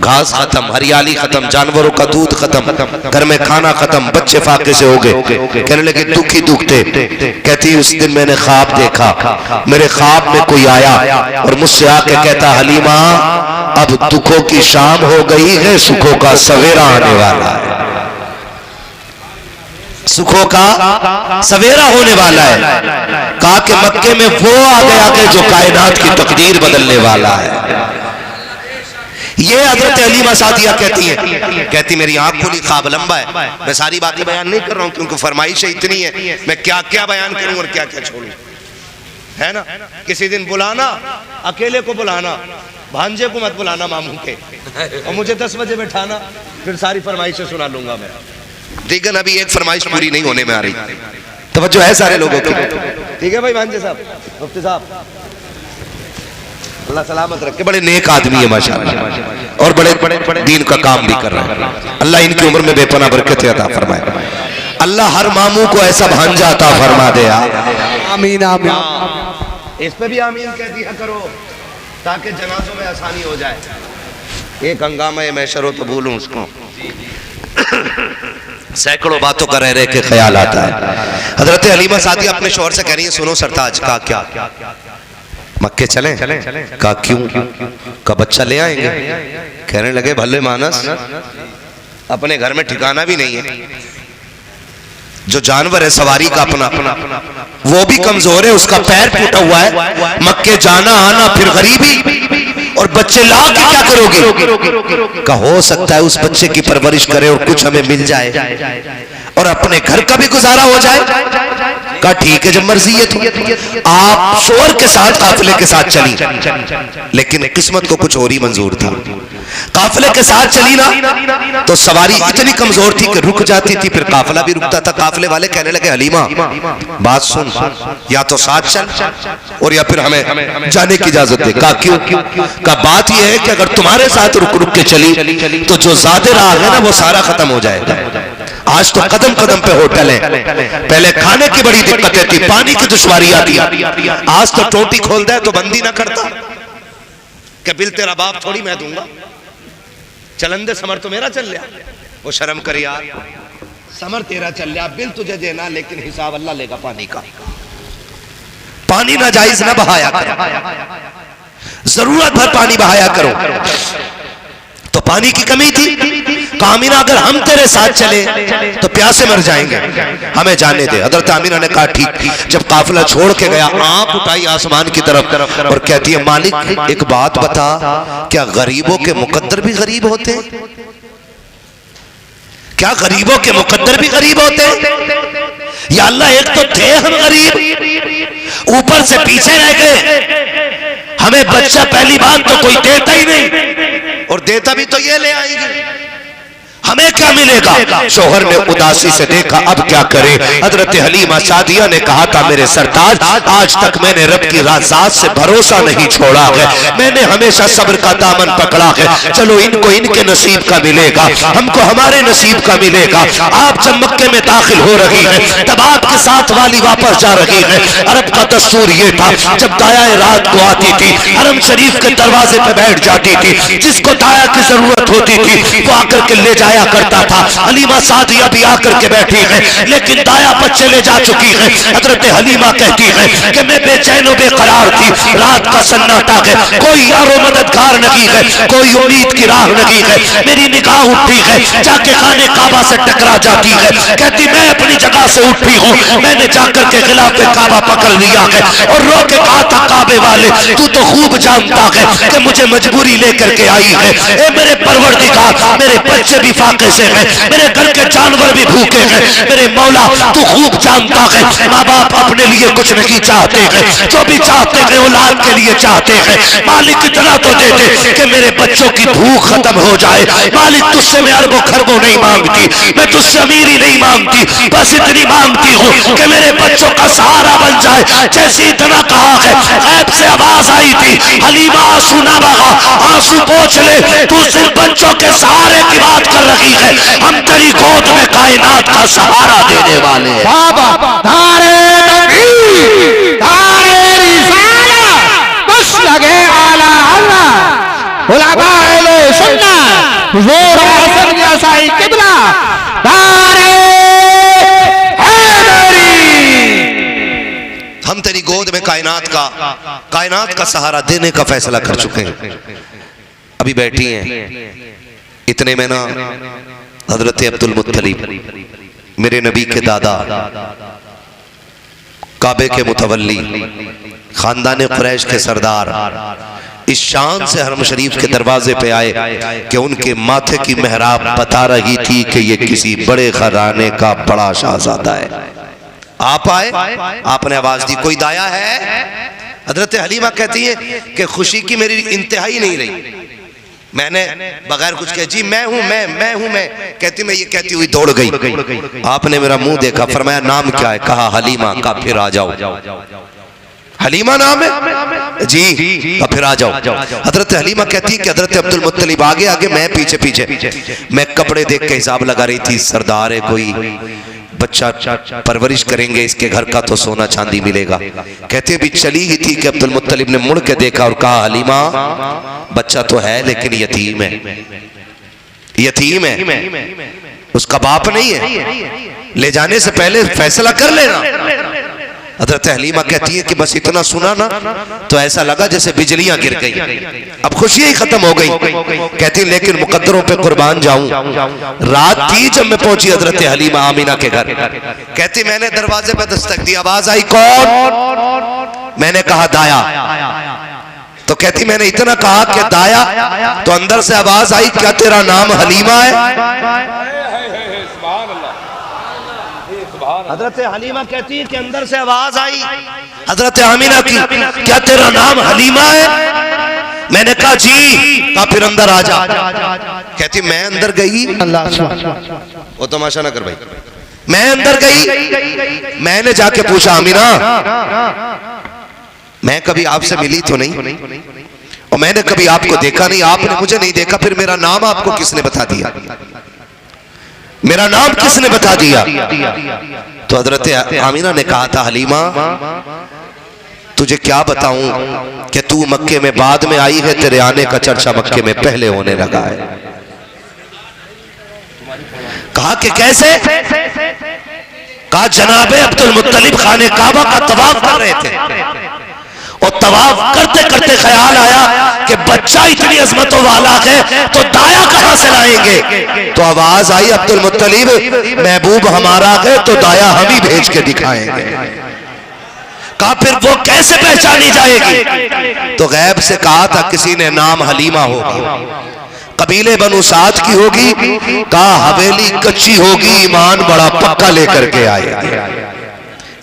घास खत्म, हरियाली खत्म, जानवरों का दूध खत्म, घर में खाना खत्म, बच्चे फाके से हो गए। कहने लगे दुखी दुखते, कहती उस दिन मैंने ख्वाब देखा, मेरे ख्वाब में कोई आया और मुझसे आके कहता हलीमा अब दुखों की शाम हो गई है, सुखों का सवेरा आने वाला है, सुखों का सवेरा होने वाला है। कहा कि मक्के में वो आ गया कि जो कायनात की तकदीर बदलने वाला है। ये हजरत हलीमा सादिया कहती है, कहती मेरी आंख खुली, ख्वाब लंबा है, मैं सारी बातें बयान नहीं कर रहा हूं क्योंकि फरमाइशें इतनी है, मैं क्या क्या बयान करूं और क्या क्या छोड़ूं, है ना। किसी दिन बुलाना, अकेले को बुलाना, भांजे को मत बुलाना मामू के, और मुझे 10 बजे बैठाना, फिर सारी फरमाइशें सुना लूंगा मैं। लेकिन अभी एक फरमाइश पूरी नहीं होने में आ रही, तवज्जो है सारे लोगों की, ठीक है भाई भांजे साहब, मुफ्ती साहब, अल्लाह सलामत रखे, बड़े नेक आदमी है माशाअल्लाह, और बड़े दीन का काम भी कर रहे हैं। अल्लाह इनकी उम्र में बेपनाह बरकत अता फरमाए, अल्लाह हर मामू को ऐसा भांजा अता फरमा दे, आमीन आमीन। इस पे भी आमीन कह दिया करो ताकि जनाजों में आसानी हो जाए। एक हंगामा मैं शरो तो भूलूं उसको, सैकड़ों बातों का रह रहे के ख्याल आता है। हजरत हलीमा सादिया अपने शौहर से कह रही है, सुनो सरताज, का क्या मक्के चलें? का क्यों? का बच्चा ले आएंगे? कहने लगे भले मानस, अपने घर में ठिकाना भी नहीं है, जो जानवर है सवारी का अपना वो भी कमजोर है, उसका पैर फूटा हुआ है, मक्के जाना आना, फिर गरीबी, और बच्चे ला के क्या करोगे? का हो सकता है उस बच्चे की परवरिश करे और कुछ हमें मिल जाए और अपने घर का भी गुजारा हो जाए। का ठीक है, जब मर्जी है तो आप शोर के साथ काफिले के साथ चली, लेकिन किस्मत को कुछ और ही मंजूर था। काफिले के साथ चली ना तो सवारी इतनी कमजोर थी कि रुक जाती थी, फिर काफिला भी रुकता था। काफिले वाले कहने लगे हलीमा बात सुन, या तो साथ चल और या फिर हमें जाने की इजाजत दे। का क्यों? का बात यह है कि अगर तुम्हारे साथ रुक रुक के चली तो जो ज्यादा राह है ना वो सारा खत्म हो जाएगा। आज तो कदम कदम पे होटल है, पहले खाने की बड़ी दिक्कतें थी, पानी की दुश्वारी आती, आज तो टोटी खोल दे तो बंदी ना करता कि बिल तेरा बाप थोड़ी मैं दूंगा, चलंदे समर तो मेरा चल लिया, वो शर्म कर यार, समर तेरा चल लिया, बिल तुझे देना लेकिन हिसाब अल्लाह लेगा पानी का। पानी नाजायज ना बहाया करो, जरूरत भर पानी बहाया करो। तो पानी की कमी थी, आमीना अगर हम तेरे साथ चले तो प्यासे मर जाएंगे, हमें जाने दे। हजरत आमीना ने कहा ठीक। जब काफिला छोड़ के गया, आंख उठाई आसमान की तरफ और कहती है मालिक एक बात बता, क्या गरीबों के मुकद्दर भी गरीब होते हैं? क्या गरीबों के मुकद्दर भी गरीब होते हैं? या अल्लाह एक तो थे हम गरीब, ऊपर से पीछे रह गए, हमें बच्चा पहली बात तो कोई देता ही नहीं, और देता भी तो ये ले आएंगे, हमें क्या मिलेगा? शोहर ने उदासी से देखा, अब क्या करे? हजरत हलीमा सादिया ने कहा था मेरे सरताज, आज तक मैंने रब की ज़ात से भरोसा नहीं छोड़ा है, मैंने हमेशा सब्र का दामन पकड़ा है। चलो इनको इनके नसीब का मिलेगा, हमको हमारे नसीब का मिलेगा। आप जब मक्के में दाखिल हो रही है तब आपके साथ वाली वापस जा रही है। अरब का दस्तूर ये था, जब दाया रात को आती थी हरम शरीफ के दरवाजे पे बैठ जाती थी, जिसको दाया की जरूरत होती थी वो आकर के ले जाया करता था। हलीमा सादिया भी आकर के बैठी है, लेकिन दाया बच्चे ले जा चुकी है। हजरत हलीमा कहती है कि मैं बेचैन और बेकरार थी, रात का सन्नाटा है, कोई यारो मददगार नहीं है, कोई उम्मीद की राह नहीं है। मेरी निगाह उठी है, जाके खाने काबा से टकरा जाती है, कहती मैं अपनी जगह से उठी हूँ, मैंने जाकर के खिलाफे काबा पकड़ लिया है और रो के कहा था काबे वाले तू तो खूब जानता है कि मुझे मजबूरी लेकर के आई है, ए मेरे परवरदिगार मेरे बच्चे भी फाके से है, मेरे घर के जानवर भी भूखे हैं। मेरे मौला तू खूब जानता है माँ बाप अपने लिए कुछ नहीं चाहते हैं, जो भी चाहते हैं औलाद के लिए चाहते हैं। मालिक इतना तो दे दे कि मेरे बच्चों की भूख खत्म हो जाए। मालिक तुझसे मैं अरबों खरबों नहीं मांगती, मैं तुझसे अमीरी नहीं मांगती, बस इतनी मांगती हूँ कि मेरे बच्चों का सहारा बन जाए। जैसे इतना कहा है, ऐप से आवाज आई थी, हलीमा आंसू ना बहा, आंसू पोंछ ले, तू सिर्फ बच्चों के सहारे की बात कर रही है। हम तेरी गोद में कायनात का सहारा देने वाले हैं। बाबा धारे तकबीर, धारे रिसालत, बस लगे आला अल्लाह, उलमा अहले सुन्नत, हुजूर हसन जैसाई किबला, धारे हैदरी। हम तेरी गोद में कायनात का सहारा देने का फैसला कर चुके हैं। अभी बैठी हैं, इतने में ना हजरत अब्दुल मुत्तलिब, मेरे नबी के दादा, काबे के मुतवल्ली, खानदान कुरैश के सरदार, इस शान से हरम शरीफ के दरवाजे पे आए कि उनके माथे की मेहराब बता रही थी कि ये किसी बड़े घराने का बड़ा शहजादा है। आप आए, आपने आवाज दी, कोई दाया है? हजरत हलीमा कहती है कि खुशी की मेरी इंतहाई नहीं रही। मैंने बगैर कुछ कहे, जी मैं हूं, मैं हूं, मैं कहती, मैं ये कहती हुई दौड़ गई। आपने मेरा मुंह देखा, फरमाया नाम क्या है? कहा हलीमा। का फिर आ जाओ। हलीमा नाम है जी, का फिर आ जाओ। हजरत हलीमा कहती है कि हजरत अब्दुल मुत्तलिब आगे आगे, मैं पीछे पीछे। मैं कपड़े देख के हिसाब लगा रही थी, सरदार है कोई, बच्चा परवरिश करेंगे, इसके घर का तो सोना चांदी मिलेगा। कहते भी चली ही थी कि अब्दुल मुत्तलिब ने मुड़ के देखा और कहा हलीमा बच्चा तो है लेकिन यतीम है, यतीम है, उसका बाप नहीं है, ले जाने से पहले फैसला कर लेना। हजरत हलीमा कहती है कि बस इतना सुना ना तो ऐसा लगा जैसे बिजलियां गिर गई, अब खुशी ही खत्म हो गई। कहती लेकिन मुकद्दरों पे कुर्बान जाऊं, रात थी जब मैं पहुंची हजरत हलीमा आमीना के घर। कहती मैंने दरवाजे पे दस्तक दी, आवाज आई कौन? मैंने कहा दाया। तो कहती मैंने इतना कहा कि दाया, तो अंदर से आवाज आई क्या तेरा नाम हलीमा है? हजरत हलीमा कहती है कि अंदर से आवाज आई हजरत आमीना की, क्या तेरा नाम हलीमा है? मैंने कहा जी। कहा फिर अंदर आ जा। कहती मैं अंदर गई, वो तमाशा ना कर भाई, मैं अंदर गई, मैंने जाके पूछा आमीना मैं कभी आपसे मिली तो नहीं, और मैंने कभी आपको देखा नहीं, आपने मुझे नहीं देखा, फिर मेरा नाम आपको किसने बता दिया? मेरा नाम किसने बता दिया? तो हजरत आमीना ने कहा था हलीमा तुझे क्या बताऊं कि तू मक्के में बाद में आई है, तेरे आने का चर्चा मक्के में पहले होने लगा है। कहा कि कैसे? कहा जनाबे अब्दुल मुत्तलिब खाने काबा का तवाफ कर रहे थे, और तवाफ करते करते ख्याल आया कि बच्चा इतनी अजमतों वाला है तो दाया कहां से लाएंगे? तो आवाज आई अब्दुल मुत्तलिब महबूब हमारा है तो दाया हम ही भेज के दिखाएंगे। कहा फिर वो कैसे पहचानी जाएगी? तो गैब से कहा था किसी ने नाम हलीमा होगी, कबीले बनु साद की होगी, कहा हवेली कच्ची होगी, ईमान बड़ा पक्का लेकर के आएगी,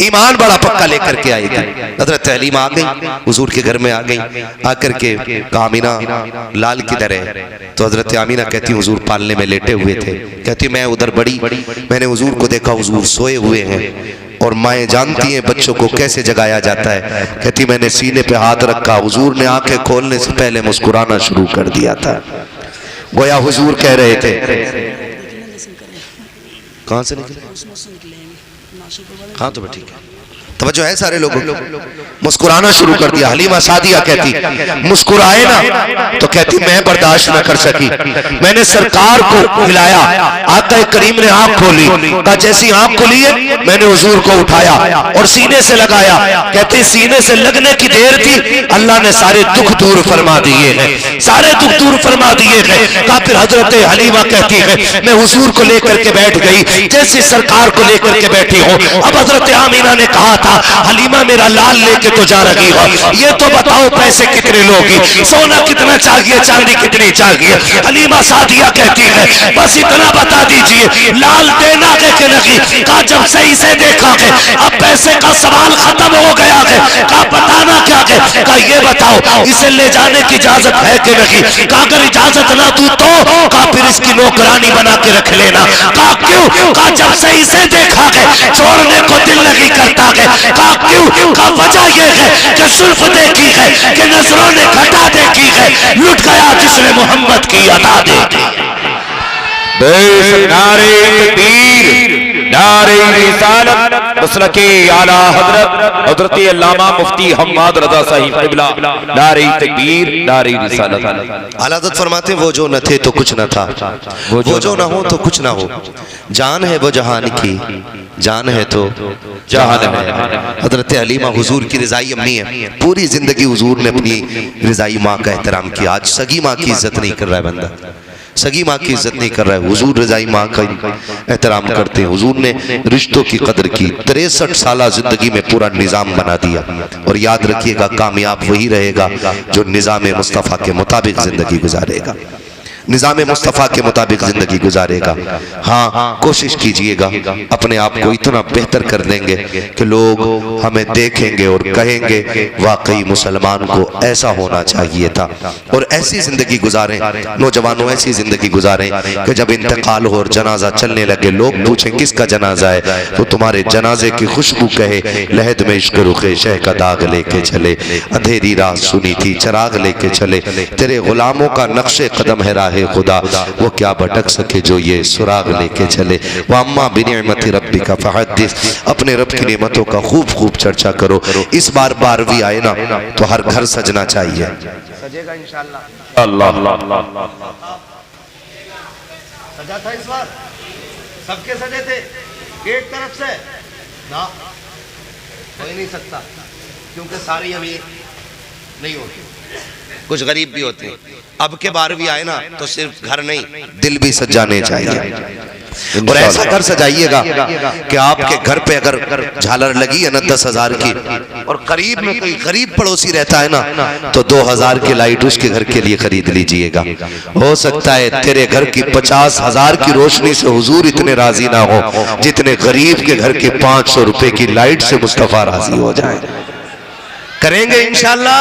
ईमान बड़ा पक्का लेकर के आएगी। हजरत हलीमा आ गई, हुजूर के घर में आ गई, आकर के कहा आमीना लाल किधर है? तो हजरत आमीना कहती हुजूर पालने में लेटे हुए थे। कहती मैं उधर बड़ी, मैंने हुजूर को देखा, हुजूर सोए हुए हैं, और माएँ जानती हैं बच्चों को कैसे जगाया जाता है। कहती मैंने सीने पे हाथ रखा, हुजूर ने आंखें खोलने से पहले मुस्कुराना शुरू कर दिया था, गोया हुजूर कह रहे थे कहां से निकले? हाँ तो ठीक है, तवज्जो है सारे लोगों को। मुस्कुराना शुरू कर दिया। हलीमा सादिया कहती मुस्कुराए ना, तो कहती मैं बर्दाश्त न कर सकी, मैंने सरकार को हिलाया, आका करीम ने आंख खोली, कहा जैसी आंख खोली है मैंने हुजूर को उठाया और सीने से लगाया। कहती सीने से लगने की देर थी, अल्लाह ने सारे दुख दूर फरमा दिए हैं, सारे दुख दूर फरमा दिए हैं। कहा फिर हजरत हलीमा कहती है मैं हुजूर को लेकर के बैठ गई, जैसे सरकार को लेकर के बैठी हूँ। अब हजरत आमीना ने कहा था था, हलीमा मेरा लाल लेके तो जा रही हो, ये तो बताओ पैसे कितने लोगी, सोना कितना चाहिए, चांदी कितनी चाहिए। हलीमा सादिया कहती है बस इतना बता दीजिए, लाल देना है कि नहीं। कहा जब सही से देखा है अब पैसे का सवाल खत्म हो गया है। कहा बताना क्या है। कहा ये बताओ इसे ले जाने की इजाजत है कि नहीं। कहा अगर इजाजत ना तू तो कहा फिर इसकी नौकरानी बना के रख लेना। कहा क्यों। कहा जब सही से देखा है छोड़ने को दिल नहीं करता है। कहा क्यों। कहा वजह यह है कि जुल्फ देखी है कि नजरों ने घटा देखी है, लुट गया जिसने मोहम्मद की अता देखी। नारे तकबीर, नारे रिसालत, मसलके आला हजरत हजरत अल्लामा मुफ्ती हम्माद रजा साहिब क़िबला, नारे तकबीर, नारे रिसालत। आला हज़रत फरमाते वो जो न थे तो कुछ न था, वो जो न हो तो कुछ न हो। जान है वो जहान की, जान है तो जहान है। हजरत हलीमा हुजूर की रिजाई अम्मी है, पूरी जिंदगी हुजूर ने अपनी रिजाई माँ का एहतराम किया। आज सगी माँ की इज्जत नहीं कर रहा है बंदा, सगी माँ की इज्जत नहीं कर रहा है। हुजूर रजाई माँ का एहतराम करते हैं। हुजूर ने रिश्तों की कदर की, 63 साल जिंदगी में पूरा निज़ाम बना दिया। और याद रखिएगा कामयाब वही रहेगा जो निज़ाम मुस्तफ़ा के मुताबिक जिंदगी गुजारेगा, निज़ाम मुस्तफ़ा के मुताबिक जिंदगी गुजारेगा। हाँ, कोशिश कीजिएगा अपने आप को इतना बेहतर कर लेंगे कि लोग हमें देखेंगे और कहेंगे वाकई मुसलमान को ऐसा होना चाहिए था। और ऐसी जिंदगी गुजारें, नौजवानों ऐसी जिंदगी गुजारें कि जब इंतकाल हो और जनाजा चलने लगे लोग पूछें किसका जनाजा है, तो तुम्हारे जनाजे की खुशबू कहे लहद में इश्क रुखे शह का दाग लेके चले, अंधेरी रात सुनी थी चिराग लेके चले, तेरे गुलामों का नक्शे कदम है राहे खुदा, वो क्या भटक सके जो ये सुराग लेके चले। वो अम्मा बिनिअमति रब्बिका फहद्दिस, अपने रब की नेमतों का खूब खूब चर्चा करो। इस बार 12वीं आए ना तो हर घर सजना चाहिए, सजेगा इंशाअल्लाह। अल्लाह सजा था इस बार, सबके सजे थे एक तरफ से ना, हो ही नहीं सकता क्योंकि सारी अभी नहीं होती, कुछ गरीब भी होते हैं। अब के 12वीं आए ना तो सिर्फ घर नहीं दिल भी सजाने चाहिए। और ऐसा घर सजाइएगा कि आपके घर पे अगर झालर लगी है ना 10,000 की और करीब में कोई गरीब पड़ोसी रहता है ना तो 2,000 की लाइट उसके घर के लिए खरीद लीजिएगा। हो सकता है तेरे घर की 50,000 की रोशनी से हुजूर इतने राजी ना हो जितने गरीब के घर के 500 रुपए की लाइट से मुस्तफा राजी हो जाए। करेंगे इंशाअल्लाह।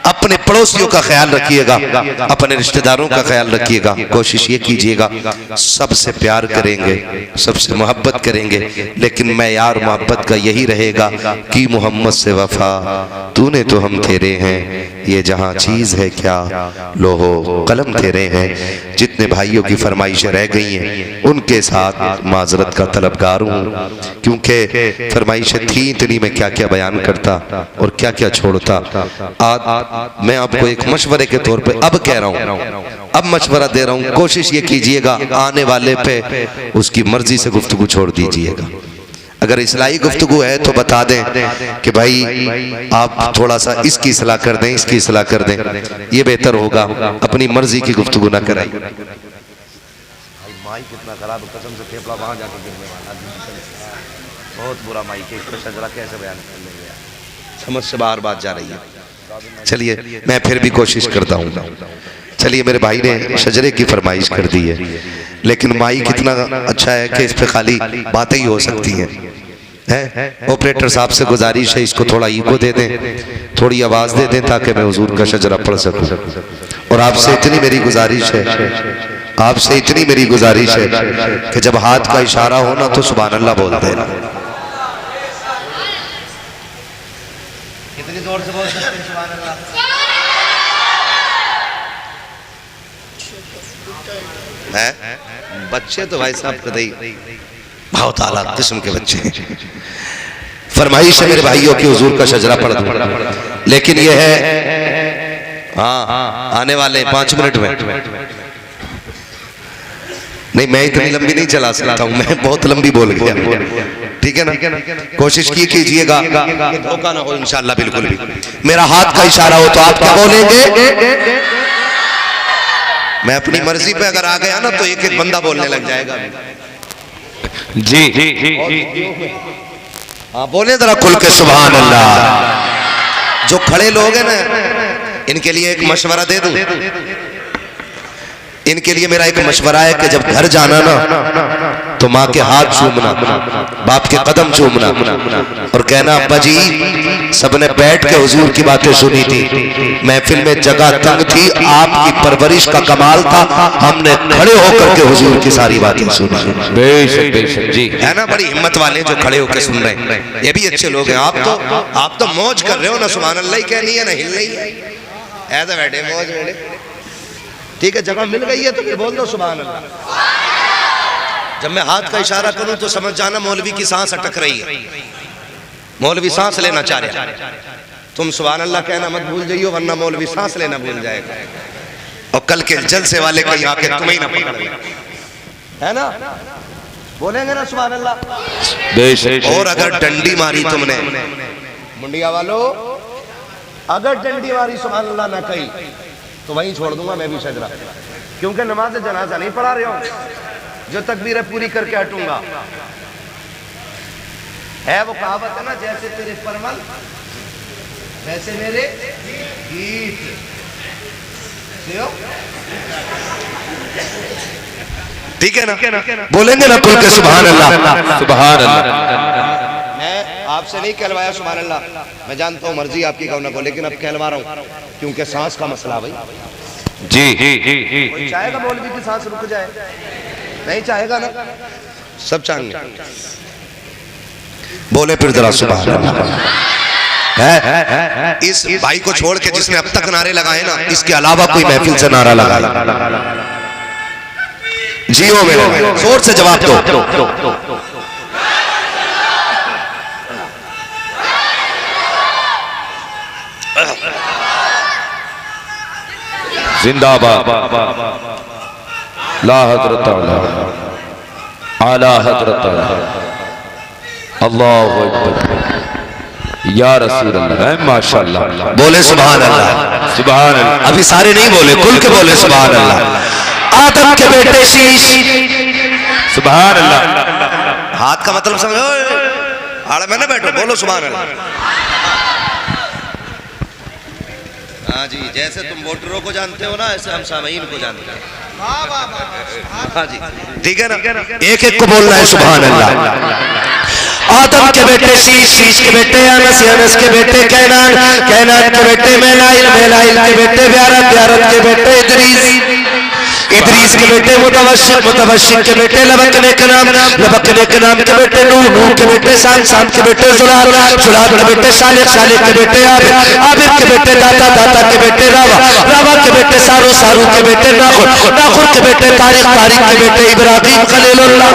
अपने पड़ोसियों का ख्याल रखिएगा, अपने रिश्तेदारों का ख्याल रखिएगा। कोशिश ये कीजिएगा सबसे प्यार करेंगे, सबसे मोहब्बत करेंगे, लेकिन मैयार मोहब्बत का यही रहेगा कि मोहम्मद से वफा, तूने तो हम तेरे हैं, ये जहाँ चीज़ है क्या लोहो कलम तेरे हैं। जितने भाइयों की फरमाइशें रह गई हैं उनके साथ माजरत का तलबगार हूँ, क्योंकि फरमाइशें थी इतनी, मैं क्या क्या बयान करता और क्या क्या छोड़ता। आज मैं आपको एक मशवरे के तौर पे अब कह रहा हूँ, अब मशवरा दे रहा हूँ, कोशिश ये कीजिएगा आने वाले पे उसकी मर्जी से गुफ्तगू छोड़ दीजिएगा। अगर इस्लाही गुफ्तगू है तो बता दें कि भाई आप थोड़ा सा इसकी इस्लाह कर दें, इसकी इस्लाह कर दें, ये बेहतर होगा। अपनी मर्जी की गुफ्तगू ना कराइए। माइक कितना खराब, कसम से फेफड़ा वहां जाकर गिरने वाला, बहुत बुरा माइक है, इसका शजरा कैसे बयान कर लेंगे, समझ से बाहर बात जा रही है। चलिए मैं फिर भी कोशिश करता हूँ। चलिए मेरे भाई ने शजरे की फरमाइश कर दी है, लेकिन माइक कितना अच्छा है कि इस पे खाली बातें ही हो सकती हैं। ऑपरेटर साहब से गुजारिश है इसको थोड़ा ईको दे दें, थोड़ी आवाज़ दे दें ताकि मैं हुजूर का शजरा पढ़ सकूं। और आपसे इतनी मेरी गुजारिश है, आपसे इतनी मेरी गुजारिश है कि जब हाथ का इशारा हो ना तो सुभान अल्लाह बोल देना। कितनी जोर से बोल सकते हैं सुभान अल्लाह? है बच्चे तो भाई साहब कदई बहुत आला किस्म के बच्चे हैं। फरमाइश है मेरे भाइयों की हुजूर का शजरा पढ़ दूं, लेकिन ये है हाँ आने वाले 5 मिनट में नहीं, मैं इतनी लंबी नहीं चला सकता हूँ, मैं बहुत लंबी बोल गया, ठीक है ना। कोशिश कीजिएगा धोखा ना हो इंशाअल्लाह। बिल्कुल भी मेरा हाथ का इशारा हो तो आप क्या बोलेंगे? मैं अपनी मर्जी पे अगर आ गया ना तो एक एक बंदा बोलने लग जाएगा। जी हाँ बोले जरा खुल के सुभान अल्लाह। जो खड़े लोग हैं ना, इनके लिए एक मशवरा दे दूं। इनके लिए मेरा एक मशवरा है कि जब घर जाना ना तो माँ के हाथ चूमना, बाप के कदम चूमना और कहना अब्बा जी सबने बैठ के हुजूर की बातें सुनी थी, महफिल में जगह तंग थी, आपकी परवरिश का कमाल था, हमने खड़े होकर के हुजूर की सारी बातें सुनी। बेशक बेशक जी, है ना, बड़ी हिम्मत वाले जो खड़े होकर सुन रहे हैं, ये भी अच्छे लोग हैं। आप तो मौज कर रहे हो ना, सुभान अल्लाह ही कहनी है ना, हिल रही है ऐसे बैठे मौज में। ठीक है, जगह मिल गई है तो फिर बोल दो सुभान अल्लाह। जब मैं हाथ का इशारा करूं तो समझ जाना मौलवी की सांस अटक रही है, मौलवी सांस लेना चाह रहा है। तुम सुभान अल्लाह कहना मत भूल जाइयो, वरना मौलवी सांस लेना भूल जाएगा और कल के जलसे वाले कहीं आके तुम्हें ही ना पकड़ ले, है ना। बोलेंगे ना सुभान अल्लाह। बेशक। और अगर डंडी मारी तुमने, मुंडिया वालों, अगर डंडी मारी सुभान अल्लाह ना कही तो वहीं छोड़ दूंगा मैं भी सजरा, क्योंकि नमाज जनाजा नहीं पढ़ा रहा हूं, जो तकबीरें पूरी करके हटूंगा। है वो कहावत है ना, जैसे तेरे परवल वैसे मेरे गीत। ठीक है ना, बोलेंगे ना खुल के सुभान अल्लाह। सुभान अल्लाह। मैं आपसे नहीं कहलवाया सुभान अल्लाह, मैं जानता हूँ मर्जी आपकी कहो ना को, लेकिन अब कहलवा रहा हूँ क्योंकि सांस का मसला भाई। जी कोई चाहेगा मौलवी की सांस रुक जाए? नहीं चाहेगा ना, सब चाहेंगे। बोले फिर जरा सुभान अल्लाह। इस भाई को छोड़ के जिसने अब तक नारे लगाए ना, इसके अलावा कोई महफिल से नारा लगाए जियो मेरे, जोर से जवाब दो। जिंदाबाद ला हजरत आला हजरत अल्लाहु अकबर या रसूल अल्लाह। माशाअल्लाह। बोले सुभान अल्लाह। सुभान अल्लाह। अभी सारे नहीं बोले, खुल के बोले सुभान अल्लाह। आदम के बेटे शीश, सुभान अल्लाह। हाथ का मतलब समझो, आड़े में ना बैठो, बोलो सुभान अल्लाह। हाँ जी, जैसे तुम वोटरों को जानते हो ना, ऐसे हम सामीन को जानते हैं। हाँ जी, ठीक है ना, एक एक को बोलना है सुभान अल्लाह। आदम के बेटे शीश, शीश के बेटे अनस, अनस के बेटे कैनान, कैनान के बेटे मेलाइल, मेलाइल के बेटे ब्यारत, ब्यारत के बेटे इदरीस, इदरीस के बेटे मुतवशिक, मुतवशिक के बेटे लबकने के नाम, लबकने के नाम के बेटे नूह, नूह के बेटे शाम, शाम के बेटे जुलाल, जुलाल के बेटे सालिक, सालिक के बेटे आबिद, आबिद के बेटे दाता, दाता के बेटे रावा, रावा के बेटे सारू, सारू के बेटे नाखुर, नाखुर के बेटे तारिक, तारिक के बेटे इब्राहिम खलीलुल्लाह,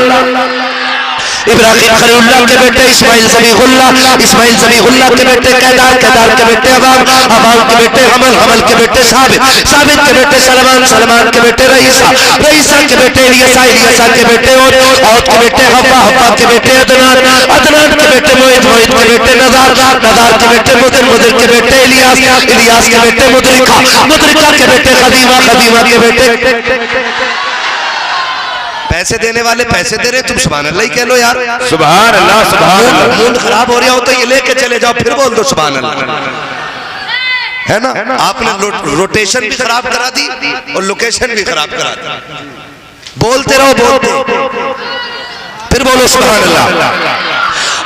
इब्राहिम खलीलुल्लाह के बेटे इस्माइल ज़बीहुल्लाह, इस्माइल ज़बीहुल्लाह के बेटे कैदार, कैदार के बेटे अबाम, अबाम के बेटे हमल, हमल के बेटे साबित, साबित के बेटे सलमान, सलमान के बेटे रईसा, रईसा के बेटे इलियासा, इलियासा के बेटे औद, औद के बेटे हव्वा, हव्वा के बेटे अदनान, अदनान के बेटे मोहित, मोहित के बेटे नज़ार, नज़ार के बेटे मुदिर, मुदिर के बेटे इलियास, इलियास के बेटे मुदरिका, मुदरिका के बेटे खदीमा, खदीमा के बेटे। पैसे देने वाले पैसे दे रहे, तुम सुभान अल्लाह ही कह लो यार। सुभान अल्लाह। सुभान अल्लाह। मूड खराब हो रहा हो तो ये लेके चले जाओ, फिर बोल दो सुभान अल्लाह, है ना। आपने रोटेशन भी खराब करा दी और लोकेशन भी खराब करा दी। बोलते रहो, बोलते फिर बोलो सुभान अल्लाह।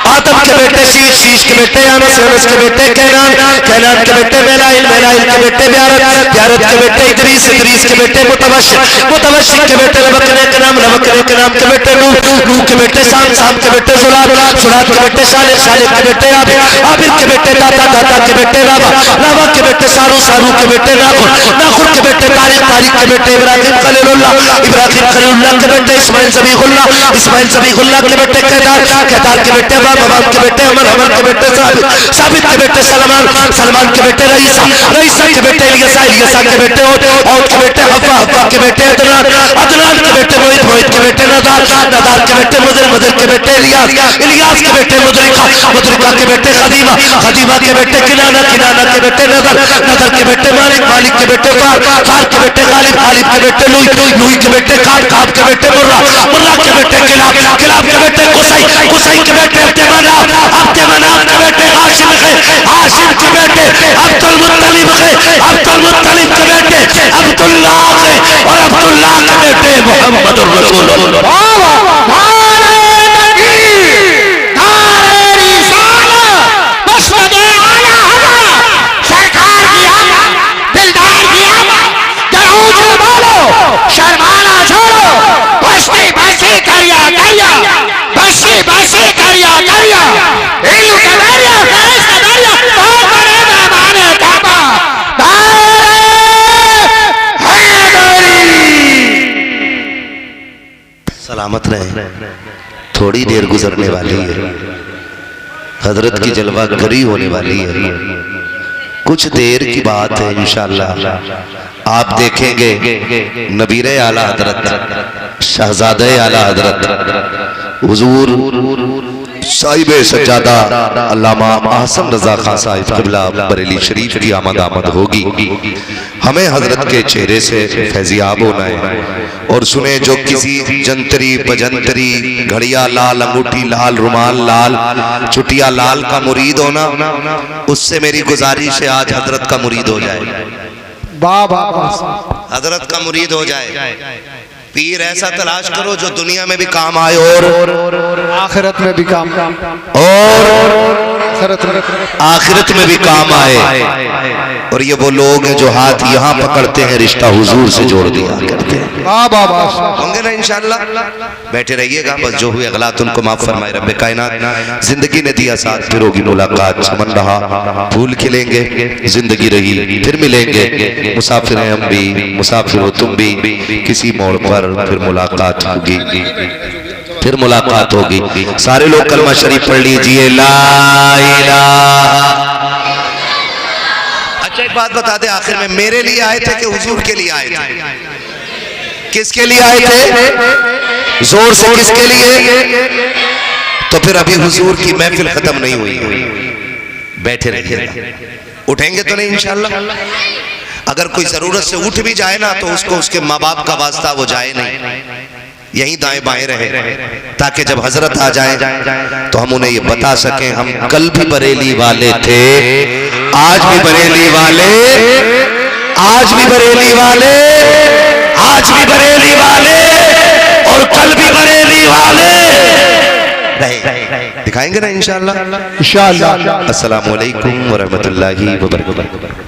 आदम के बेटे शीश, शीश के बेटे अनस, अनस के बेटे कैनान, कैनान के बेटे मेलाइल, मेलाइल के बेटे ब्यारत, ब्यारत के बेटे इदरीस, इदरीस के बेटे मुतवशिक, मुतवशिक के बेटे लबकने के नाम, लबकने के नाम के बेटे नूह, नूह के बेटे शाम, शाम के बेटे जुलाल, जुलाल के बेटे सालिक, सालिक के बेटे आबिद, आबिद के बेटे दाता, दाता के बेटे रावा, रावा के बेटे सारू, सारू के बेटे नाखुर, नाखुर के बेटे तारिक, तारिक के बेटे इब्राहिम खलीलुल्लाह, इब्राहिम खलीलुल्लाह के बेटे इस्माइल ज़बीहुल्लाह, इस्माइल ज़बीहुल्लाह के बेटे कैदार, कैदार के बेटे अबाम, अबाम के बेटे हमल, हमल के बेटे साबित, साबित के बेटे सलमान, सलमान के बेटे रईसा, रईसा के बेटे इलियासा, इलियासा के बेटे औद, औद के बेटे हव्वा, हव्वा के बेटे अदनान, अदनान के बेटे मोहित, मोहित के बेटे नज़ार, नज़ार के बेटे मुदिर, मुदिर के बेटे इलियास, इलियास के बेटे मुदरिका, मुदरिका के बेटे खदीमा, खदीमा के बेटे किनाना, किनाना के बेटे नज़र, नज़र के बेटे मालिक, मालिक के बेटे फार, फार के बेटे गालिब, गालिब के बेटे लुई, लुई के बेटे काब, काब के बेटे मुर्रा, मुर्रा के बेटे किलाब, किलाब के बेटे कुसई, कुसई के बेटे अब्दे मनाफ, अब्दे हाशिम के बेटे अब्दुल मुत्तलिब के, अब्दुल मुत्तलिब के बेटे अब्दुल्लाह के, और अब्दुल्लाह के बेटे मोहम्मद रसूलुल्लाह। शर्माना छोड़ो, बस्ती बस्ती करिया करिया, बस्ती बस्ती करिया करिया, इल्लू करिया फैज करिया, बहुत बड़े मेहमान काबा सलामत रहे। थोड़ी देर गुजरने वाली है, हजरत की जलवा गरी होने वाली है। कुछ देर की बात है, इंशाअल्लाह आप देखेंगे नबीरे आला हजरत, शहजादे आला हजरत हुजूर साहिब सज्जादा अल्लामा आसम रजा खान साहिब क़िबला बरेली शरीफ की आमद होगी। हमें हजरत के चेहरे से फैजियाब होना है। और सुने, जो किसी जंतरी बजंतरी घड़िया लाल, अंगूठी लाल, रुमाल लाल, चुटिया लाल का मुरीद होना, उससे मेरी गुजारिश है आज हजरत का मुरीद हो जाए, हजरत का मुरीद हो जाए। पीर ऐसा तलाश करो जो दुनिया में भी काम आए और आखिरत में भी काम, और आखिरत में भी काम आए। और ये वो लोग हैं जो हाथ यहाँ पकड़ते हैं, रिश्ता हुजूर से जोड़ दिया करते हैं। होंगे ना इंशाअल्लाह। बैठे रहिएगा, बस जो हुए गलत उनको माफ फरमाए रब्बे कायनात। जिंदगी ने दिया साथ, फिर होगी मुलाकात। चमन रहा फूल खिलेंगे, जिंदगी रही फिर मिलेंगे। मुसाफिर हैं हम भी, मुसाफिर हो तुम भी, किसी मोड़ पर फिर मुलाकात होगी, फिर मुलाकात होगी। सारे लोग कलमा शरीफ पढ़ लीजिए, ला इलाहा। अच्छा एक बात बता दे आखिर में, मेरे लिए आए थे कि हुजूर के लिए आए थे? किसके लिए आए थे? जोर से किसके लिए? तो फिर अभी हुजूर की महफिल खत्म नहीं हुई, बैठे रहिएगा। उठेंगे तो नहीं इंशाअल्लाह? अगर कोई जरूरत से उठ भी जाए ना, तो उसको उसके माँ बाप का वास्ता वो जाए नहीं, यहीं दाएं बाएं रहे, ताकि जब हजरत आ जाए तो हम उन्हें ये बता सकें, हम कल भी बरेली वाले थे, आज भी बरेली वाले, आज भी बरेली वाले, आज भी बरेली वाले, और कल भी बरेली वाले रहे। दिखाएंगे ना इंशाअल्लाह। अस्सलामु अलैकुम व रहमतुल्लाहि व बरकातहू।